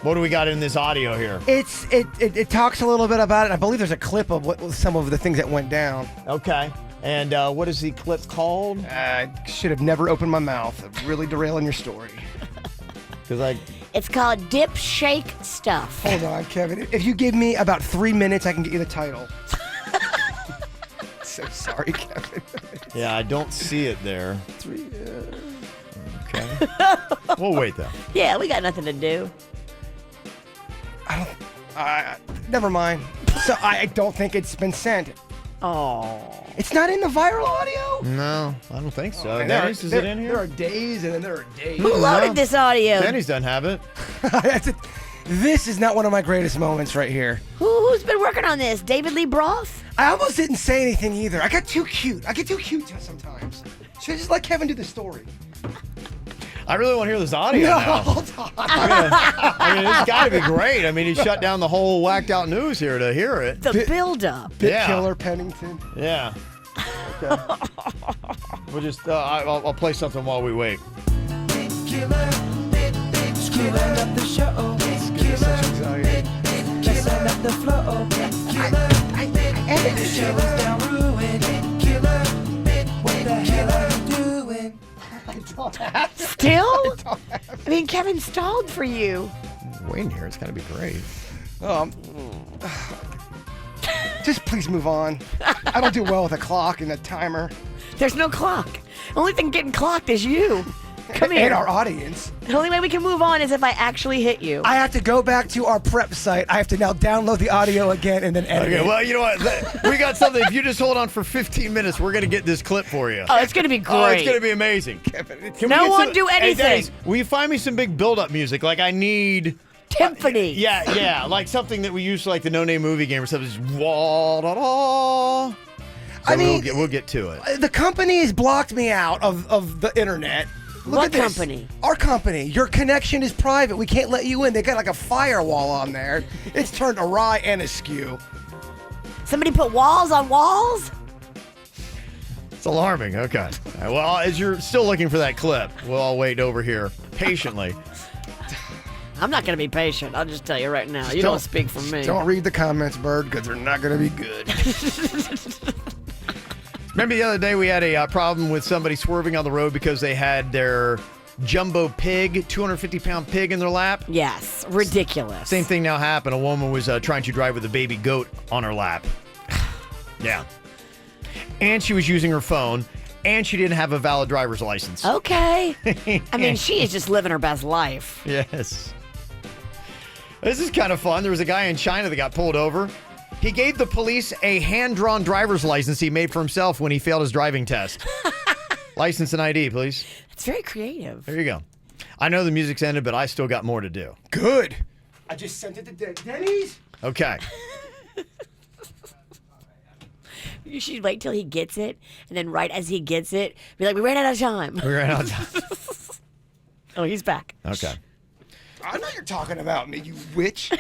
S3: What do we got in this audio here?
S1: It talks a little bit about it. I believe there's a clip of some of the things that went down.
S3: Okay. And what is the clip called?
S1: I should have never opened my mouth. I'm really derailing your story.
S3: Because
S2: It's called Dip Shake Stuff.
S1: Hold on, Kevin. If you give me about 3 minutes, I can get you the title. So sorry, Kevin.
S3: Yeah, I don't see it there. Okay. We'll wait though.
S2: Yeah, we got nothing to do.
S1: Never mind. So I don't think it's been sent.
S2: Oh.
S1: It's not in the viral audio?
S3: No, I don't think so.
S1: And
S3: Denny's, is it in
S1: There
S3: here?
S1: are days and then there are days.
S2: Who loaded this audio?
S3: Denny's doesn't have it.
S1: This is not one of my greatest moments right here.
S2: Who's been working on this? David Lee Broth?
S1: I almost didn't say anything either. I got too cute. I get too cute sometimes. Should I just let Kevin do the story?
S3: I really want to hear this audio
S1: No,
S3: now.
S1: hold on.
S3: I mean, it's got to be great. I mean, he shut down the whole whacked out news here to hear it.
S2: The build-up.
S1: Bit
S3: Yeah.
S1: Killer Pennington.
S3: Yeah. Okay. We'll just, I'll play something while we wait.
S2: Still? I mean, Kevin stalled for you.
S3: Waiting here, it's got to be great.
S1: Just please move on. I don't do well with a clock and a timer.
S2: There's no clock. The only thing getting clocked is you. Come
S1: And
S2: here.
S1: our audience.
S2: The only way we can move on is if I actually hit you.
S1: I have to go back to our prep site. I have to now download the audio again and then edit
S3: Okay,
S1: it.
S3: well, you know what? We got something. If you just hold on for 15 minutes, we're going to get this clip for you.
S2: Oh, it's going to be great.
S3: Oh, it's going to be amazing. Can we
S2: No
S3: get
S2: one
S3: some-
S2: do
S3: Hey,
S2: anything.
S3: Denny's, will you find me some big build-up music? Like, I need...
S2: Timpani.
S3: Yeah, like something that we use for like the No Name Movie Game or something. Just wah-da-da. So
S1: I mean,
S3: we'll get to it.
S1: The company has blocked me out of the internet. Look
S2: What
S1: at this.
S2: company?
S1: Our company. Your connection is private. We can't let you in. They got like a firewall on there. It's turned awry and askew.
S2: Somebody put walls on walls?
S3: It's alarming. Okay. All right, well, as you're still looking for that clip, we'll all wait over here patiently.
S2: I'm not going to be patient. I'll just tell you right now. You don't speak for me.
S1: Don't read the comments, Bird, because they're not going to be good.
S3: Remember the other day we had a problem with somebody swerving on the road because they had their jumbo pig, 250-pound pig in their lap?
S2: Yes. Ridiculous.
S3: Same thing now happened. A woman was trying to drive with a baby goat on her lap. Yeah. And she was using her phone, and she didn't have a valid driver's license.
S2: Okay. I mean, she is just living her best life.
S3: Yes. This is kind of fun. There was a guy in China that got pulled over. He gave the police a hand-drawn driver's license he made for himself when he failed his driving test. License and ID, please.
S2: It's very creative.
S3: There you go. I know the music's ended, but I still got more to do.
S1: Good. I just sent it to Denny's.
S3: Okay.
S2: You should wait till he gets it, and then right as he gets it, be like, we ran out of time.
S3: We ran out of time.
S2: Oh, he's back.
S3: Okay.
S1: I know you're talking about me, you witch.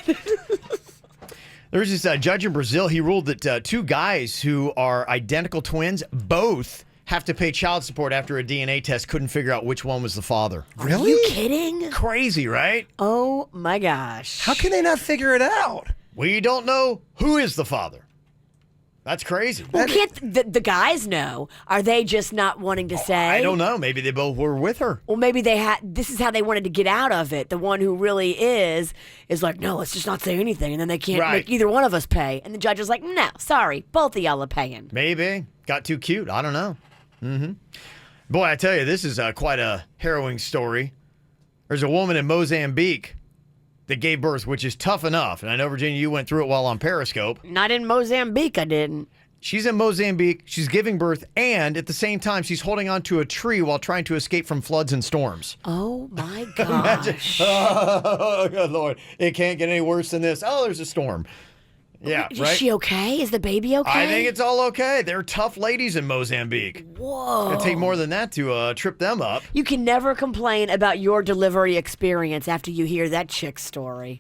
S3: There was this judge in Brazil. He ruled that 2 guys who are identical twins both have to pay child support after a DNA test couldn't figure out which one was the father.
S1: Really?
S2: Are you kidding?
S3: Crazy, right?
S2: Oh, my gosh.
S1: How can they not figure it out?
S3: We don't know who is the father. That's crazy.
S2: Well, can't the guys know? Are they just not wanting to say?
S3: I don't know. Maybe they both were with her.
S2: Well, maybe they had. This is how they wanted to get out of it. The one who really is like, no, let's just not say anything, and then they can't make either one of us pay. And the judge is like, no, sorry, both of y'all are paying.
S3: Maybe got too cute. I don't know. Boy, I tell you, this is quite a harrowing story. There's a woman in Mozambique that gave birth, which is tough enough. And I know, Virginia, you went through it while on Periscope.
S2: Not in Mozambique, I didn't.
S3: She's in Mozambique. She's giving birth, and at the same time, she's holding onto a tree while trying to escape from floods and storms.
S2: Oh, my gosh.
S3: Oh, good Lord. It can't get any worse than this. Oh, there's a storm. Yeah,
S2: Is
S3: right?
S2: she okay? Is the baby okay?
S3: I think it's all okay. They're tough ladies in Mozambique.
S2: Whoa.
S3: It'll take more than that to trip them up.
S2: You can never complain about your delivery experience after you hear that chick's story.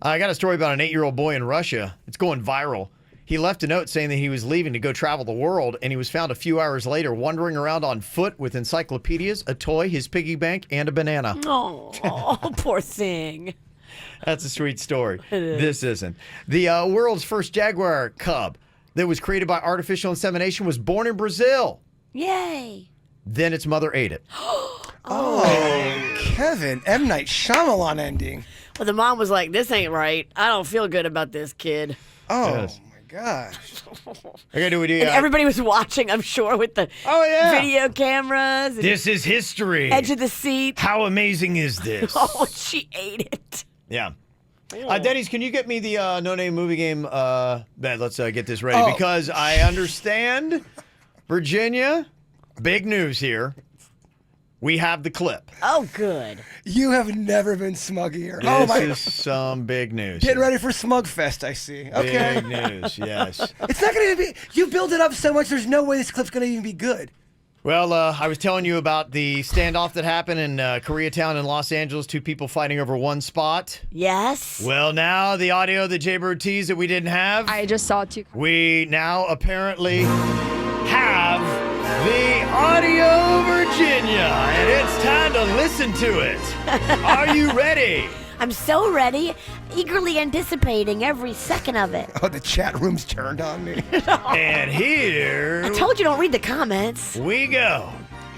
S3: I got a story about an 8-year-old boy in Russia. It's going viral. He left a note saying that he was leaving to go travel the world, and he was found a few hours later wandering around on foot with encyclopedias, a toy, his piggy bank, and a banana.
S2: Oh, poor thing.
S3: That's a sweet story. This isn't. The world's first jaguar cub that was created by artificial insemination was born in Brazil.
S2: Yay.
S3: Then its mother ate it.
S1: Oh, Kevin, M. Night Shyamalan ending.
S2: Well, the mom was like, this ain't right. I don't feel good about this kid.
S1: Oh,
S3: Yes.
S1: my gosh.
S3: Okay, do we do
S2: And everybody was watching, I'm sure, with the video cameras. And
S3: This is history.
S2: edge of the seat.
S3: How amazing is this?
S2: Oh, she ate it.
S3: Yeah. Denny's, can you get me the No Name Movie Game? Let's get this ready because I understand, Virginia, big news here. We have the clip.
S2: Oh, good.
S1: You have never been smuggier.
S3: This is some big news.
S1: Getting ready for Smug Fest, I see. Okay.
S3: Big news, yes.
S1: It's not going to be. You build it up so much, there's no way this clip's going to even be good.
S3: Well, I was telling you about the standoff that happened in Koreatown in Los Angeles, 2 people fighting over one spot.
S2: Yes.
S3: Well, now the audio that Jaybird teased that we didn't have.
S9: I just saw 2.
S3: We now apparently have the audio, Virginia, and it's time to listen to it. Are you ready?
S2: I'm so ready, eagerly anticipating every second of it.
S1: Oh, the chat room's turned on me.
S3: And here
S2: I told you don't read the comments.
S3: we go.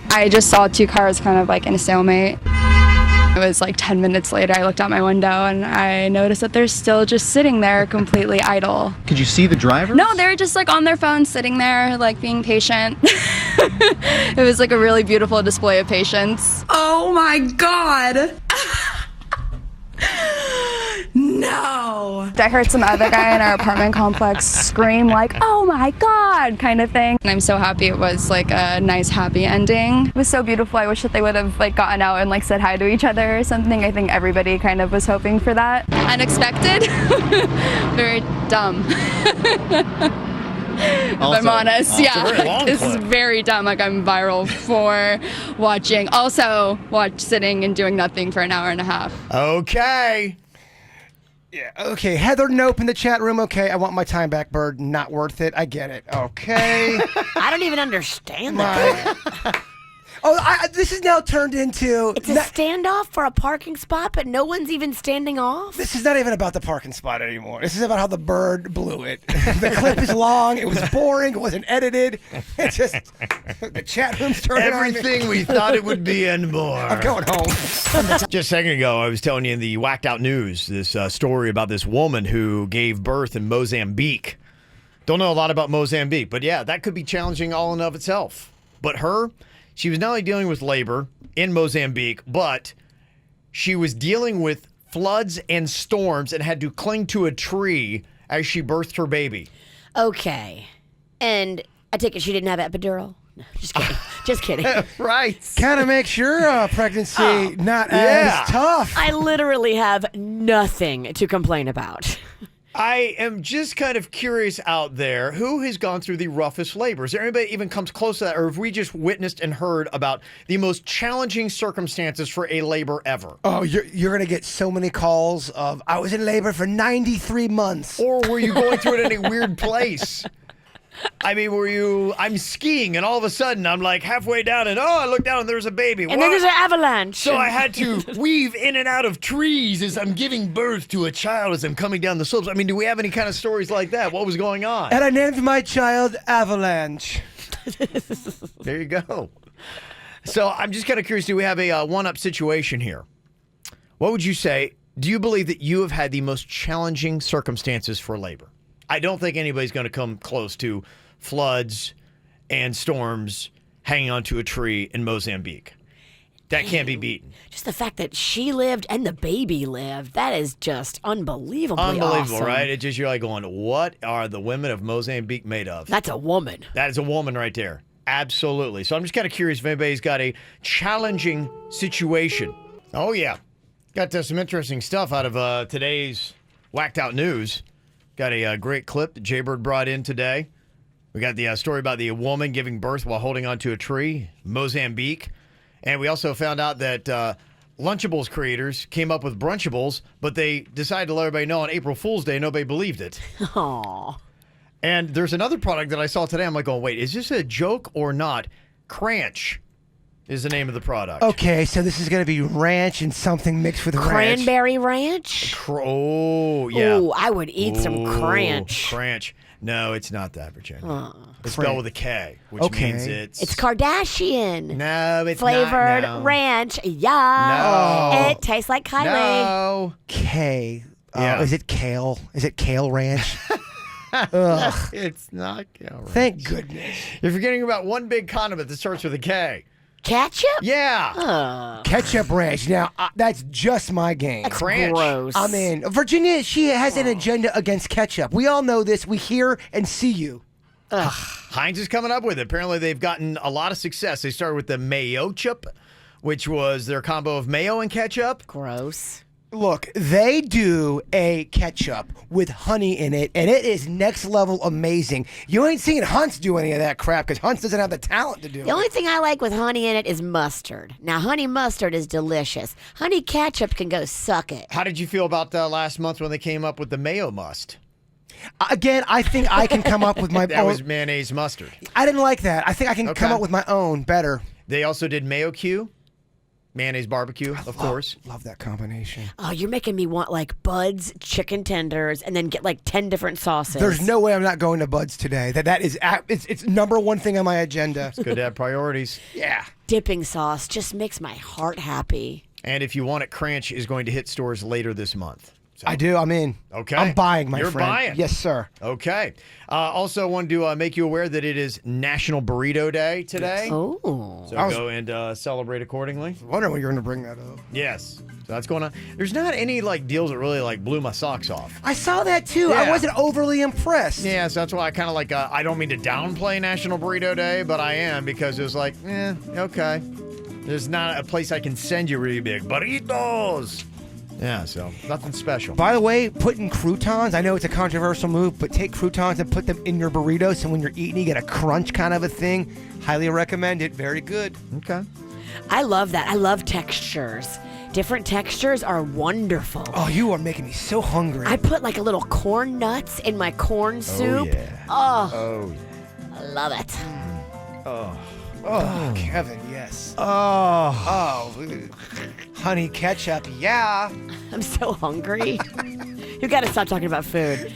S9: I just saw 2 cars kind of like in a stalemate. It was like 10 minutes later, I looked out my window and I noticed that they're still just sitting there completely idle.
S10: Could you see the driver?
S9: No, they were just like on their phones sitting there, like being patient. It was like a really beautiful display of patience.
S11: Oh my God. No.
S9: I heard some other guy in our apartment complex scream like, oh my God, kind of thing. And I'm so happy it was like a nice, happy ending. It was so beautiful. I wish that they would have like gotten out and like said hi to each other or something. I think everybody kind of was hoping for that. Unexpected, very dumb. If I'm honest, yeah, this is very dumb. Like I'm viral for watching. Also, sitting and doing nothing for an hour and a half.
S3: Okay.
S1: Yeah, okay. Heather Nope in the chat room. Okay, I want my time back, Bird. Not worth it. I get it. Okay.
S2: I don't even understand that.
S1: This is now turned into...
S2: It's a standoff for a parking spot, but no one's even standing off?
S1: This is not even about the parking spot anymore. This is about how the bird blew it. The clip is long. It was boring. It wasn't edited. It's just... The chat room's turning on me.
S3: Everything we thought it would be and more.
S1: I'm going home.
S3: Just a second ago, I was telling you in the whacked out news this story about this woman who gave birth in Mozambique. Don't know a lot about Mozambique, but yeah, that could be challenging all in of itself. But she was not only dealing with labor in Mozambique, but she was dealing with floods and storms and had to cling to a tree as she birthed her baby.
S2: Okay. And I take it she didn't have epidural? No, just kidding. Just kidding.
S3: Right.
S1: Kind of makes your pregnancy not as tough.
S2: I literally have nothing to complain about.
S3: I am just kind of curious out there, who has gone through the roughest labor? Is there anybody that even comes close to that? Or have we just witnessed and heard about the most challenging circumstances for a labor ever?
S1: Oh, you're going to get so many calls of, I was in labor for 93 months.
S3: Or were you going through it in a weird place? I mean, I'm skiing and all of a sudden I'm like halfway down and I look down and there's a baby.
S2: And then there's an avalanche.
S3: So I had to weave in and out of trees as I'm giving birth to a child as I'm coming down the slopes. I mean, do we have any kind of stories like that? What was going on?
S1: And I named my child Avalanche.
S3: There you go. So I'm just kind of curious, do we have a one-up situation here? What would you say? Do you believe that you have had the most challenging circumstances for labor? I don't think anybody's going to come close to floods and storms hanging onto a tree in Mozambique. That can't be beaten.
S2: Just the fact that she lived and the baby lived, that is just unbelievably
S3: Unbelievable,
S2: awesome.
S3: right? It's just you're like going, what are the women of Mozambique made of?
S2: That's a woman.
S3: That is a woman right there. Absolutely. So I'm just kind of curious if anybody's got a challenging situation. Oh, yeah. Got some interesting stuff out of today's Whacked Out News. Got a great clip that Jaybird brought in today. We got the story about the woman giving birth while holding onto a tree, Mozambique. And we also found out that Lunchables creators came up with Brunchables, but they decided to let everybody know on April Fool's Day nobody believed it.
S2: Aww.
S3: And there's another product that I saw today. I'm like, oh, wait, is this a joke or not? Cranch is the name of the product.
S1: Okay, so this is going to be ranch and something mixed with ranch.
S2: Cranberry ranch?
S3: Oh, yeah.
S2: Ooh, I would eat some cranch.
S3: Cranch. No, it's not that, Virginia. It's spelled with a K, which means
S2: It's Kardashian.
S3: No, it's
S2: flavored
S3: not. No.
S2: ranch. Yeah.
S3: No.
S2: It tastes like Kylie.
S3: No.
S1: K.
S3: Yeah.
S1: Is it kale? Is it kale ranch? Ugh.
S3: It's not kale ranch.
S1: Thank goodness.
S3: You're forgetting about one big condiment that starts with a K.
S2: Ketchup?
S3: Yeah.
S1: Ketchup ranch. Now, that's just my game.
S2: That's
S3: Cranch.
S2: gross.
S1: I mean, Virginia, she has an agenda against ketchup. We all know this. We hear and see you.
S3: Heinz is coming up with it. Apparently, they've gotten a lot of success. They started with the mayo chup, which was their combo of mayo and ketchup.
S2: Gross.
S1: Look, they do a ketchup with honey in it, and it is next level amazing. You ain't seen Hunt's do any of that crap because Hunt's doesn't have the talent to do it.
S2: The only thing I like with honey in it is mustard. Now, honey mustard is delicious. Honey ketchup can go suck it.
S3: How did you feel about last month when they came up with the mayo must?
S1: Again, I think I can come up with my
S3: That
S1: own.
S3: was mayonnaise mustard.
S1: I didn't like that. I think I can
S3: Okay.
S1: come up with my own better.
S3: They also did mayo Q, mayonnaise barbecue, of course.
S1: Love that combination.
S2: Oh, you're making me want like Bud's chicken tenders and then get like 10 different sauces.
S1: There's no way I'm not going to Bud's today. That is it's number one thing on my agenda.
S3: It's good to have priorities.
S1: Yeah.
S2: Dipping sauce just makes my heart happy.
S3: And if you want it, Cranch is going to hit stores later this month. So,
S1: I do. I'm in.
S3: Okay.
S1: I'm buying, my
S3: You're
S1: friend.
S3: buying.
S1: Yes, sir.
S3: Okay. Also, wanted to make you aware that it is National Burrito Day today.
S2: Oh.
S3: So go and celebrate accordingly.
S1: I wonder when you're going to bring that up.
S3: Yes. So that's going on. There's not any like deals that really like blew my socks off.
S1: I saw that too.
S3: Yeah.
S1: I wasn't overly impressed.
S3: Yeah, so that's why I kind of like, I don't mean to downplay National Burrito Day, but I am because it was like, okay. There's not a place I can send you really big burritos. Yeah, so nothing special.
S1: By the way, putting croutons, I know it's a controversial move, but take croutons and put them in your burritos, so when you're eating, you get a crunch kind of a thing. Highly recommend it. Very good.
S3: Okay.
S2: I love that. I love textures. Different textures are wonderful.
S1: Oh, you are making me so hungry.
S2: I put like a little corn nuts in my corn soup.
S3: yeah.
S2: Oh,
S3: Oh,
S2: I love it.
S1: Oh, Kevin, yes.
S3: oh.
S1: Honey ketchup, yeah.
S2: I'm so hungry. You got to stop talking about food.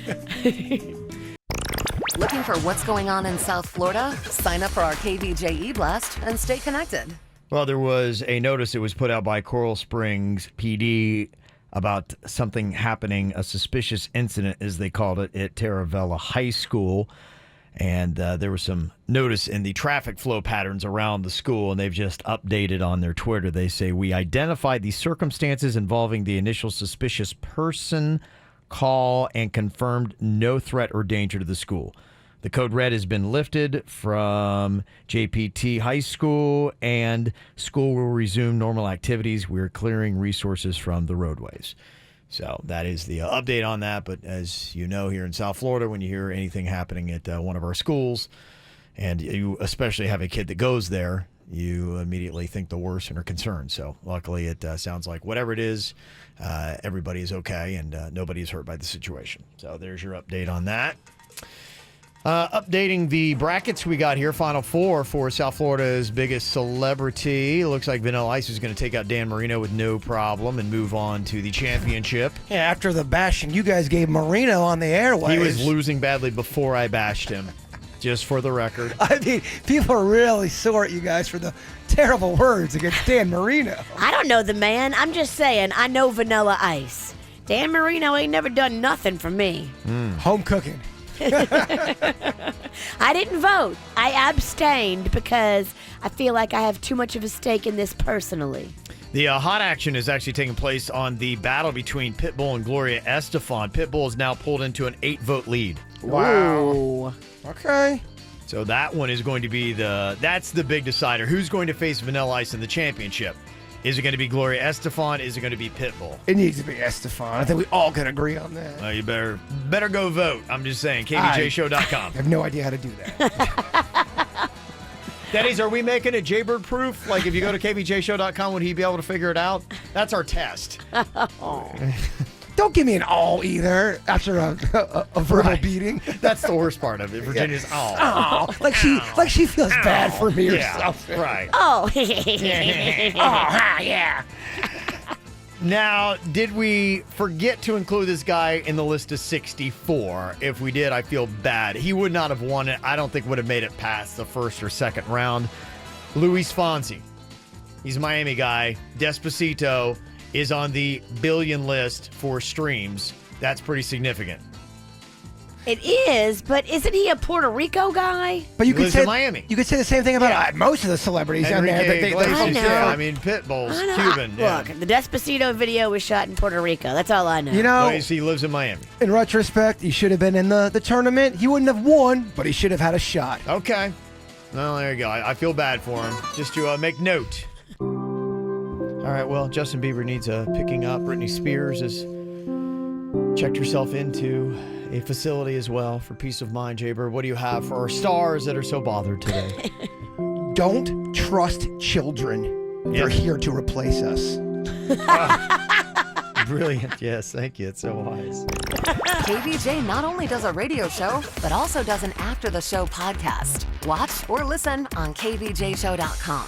S4: Looking for what's going on in South Florida? Sign up for our KVJ e-blast and stay connected.
S3: Well, there was a notice that was put out by Coral Springs PD about something happening, a suspicious incident, as they called it, at Taravella High School. And there was some notice in the traffic flow patterns around the school, and they've just updated on their Twitter. They say, we identified the circumstances involving the initial suspicious person call and confirmed no threat or danger to the school. The code red has been lifted from JPT High School, and school will resume normal activities. We're clearing resources from the roadways. So that is the update on that. But as you know, here in South Florida, when you hear anything happening at one of our schools, and you especially have a kid that goes there, you immediately think the worst and are concerned. So luckily, it sounds like whatever it is, everybody is okay and nobody is hurt by the situation. So there's your update on that. Updating the brackets we got here. Final four for South Florida's biggest celebrity. Looks like Vanilla Ice is going to take out Dan Marino with no problem and move on to the championship.
S1: Yeah, after the bashing you guys gave Marino on the airwaves.
S3: He was losing badly before I bashed him, just for the record.
S1: I mean, people are really sore at you guys for the terrible words against Dan Marino.
S2: I don't know the man. I'm just saying, I know Vanilla Ice. Dan Marino ain't never done nothing for me.
S1: Home cooking.
S2: I didn't vote. I abstained because I feel like I have too much of a stake in this personally.
S3: The hot action is actually taking place on the battle between Pitbull and Gloria Estefan. Pitbull is now pulled into an 8-vote lead.
S1: Wow.
S2: Ooh.
S1: Okay.
S3: So that one is going to be that's the big decider. Who's going to face Vanilla Ice in the championship? Is it going to be Gloria Estefan? Is it going to be Pitbull?
S1: It needs to be Estefan. I think we all can agree on that.
S3: You better go vote. I'm just saying. KVJShow.com.
S1: I have no idea how to do that.
S3: Denny's, are we making it Jaybird proof? Like if you go to KVJShow.com, would he be able to figure it out? That's our test.
S1: Don't give me an all either after a verbal beating.
S3: That's the worst part of it. Virginia's all.
S1: Oh, like she feels bad for me or
S3: Yeah,
S1: something.
S3: right.
S2: Oh.
S1: Yeah.
S3: Now, did we forget to include this guy in the list of 64? If we did, I feel bad. He would not have won it. I don't think would have made it past the first or second round. Luis Fonsi. He's a Miami guy. Despacito is on the billion list for streams. That's pretty significant.
S2: It is, but isn't he a Puerto Rico guy?
S1: But you
S3: He
S1: could
S3: lives
S1: say
S3: in Miami.
S1: You could say the same thing about most of the celebrities down there.
S3: Enrique Iglesias,
S2: I know.
S3: yeah, I mean, Pitbull's
S2: I know.
S3: Cuban. Yeah.
S2: Look, the Despacito video was shot in Puerto Rico. That's all I know.
S1: You know,
S3: No, he lives in Miami.
S1: in retrospect, he should have been in the tournament. He wouldn't have won, but he should have had a shot.
S3: Okay. Well, there you go. I feel bad for him. Just to make note. All right, well, Justin Bieber needs picking up. Britney Spears has checked herself into a facility as well for peace of mind. Jaybird, what do you have for our stars that are so bothered today?
S1: Don't trust children. They're here to replace us.
S3: Brilliant. Yes, thank you. It's so wise.
S4: KVJ not only does a radio show, but also does an after the show podcast. Watch or listen on kvjshow.com.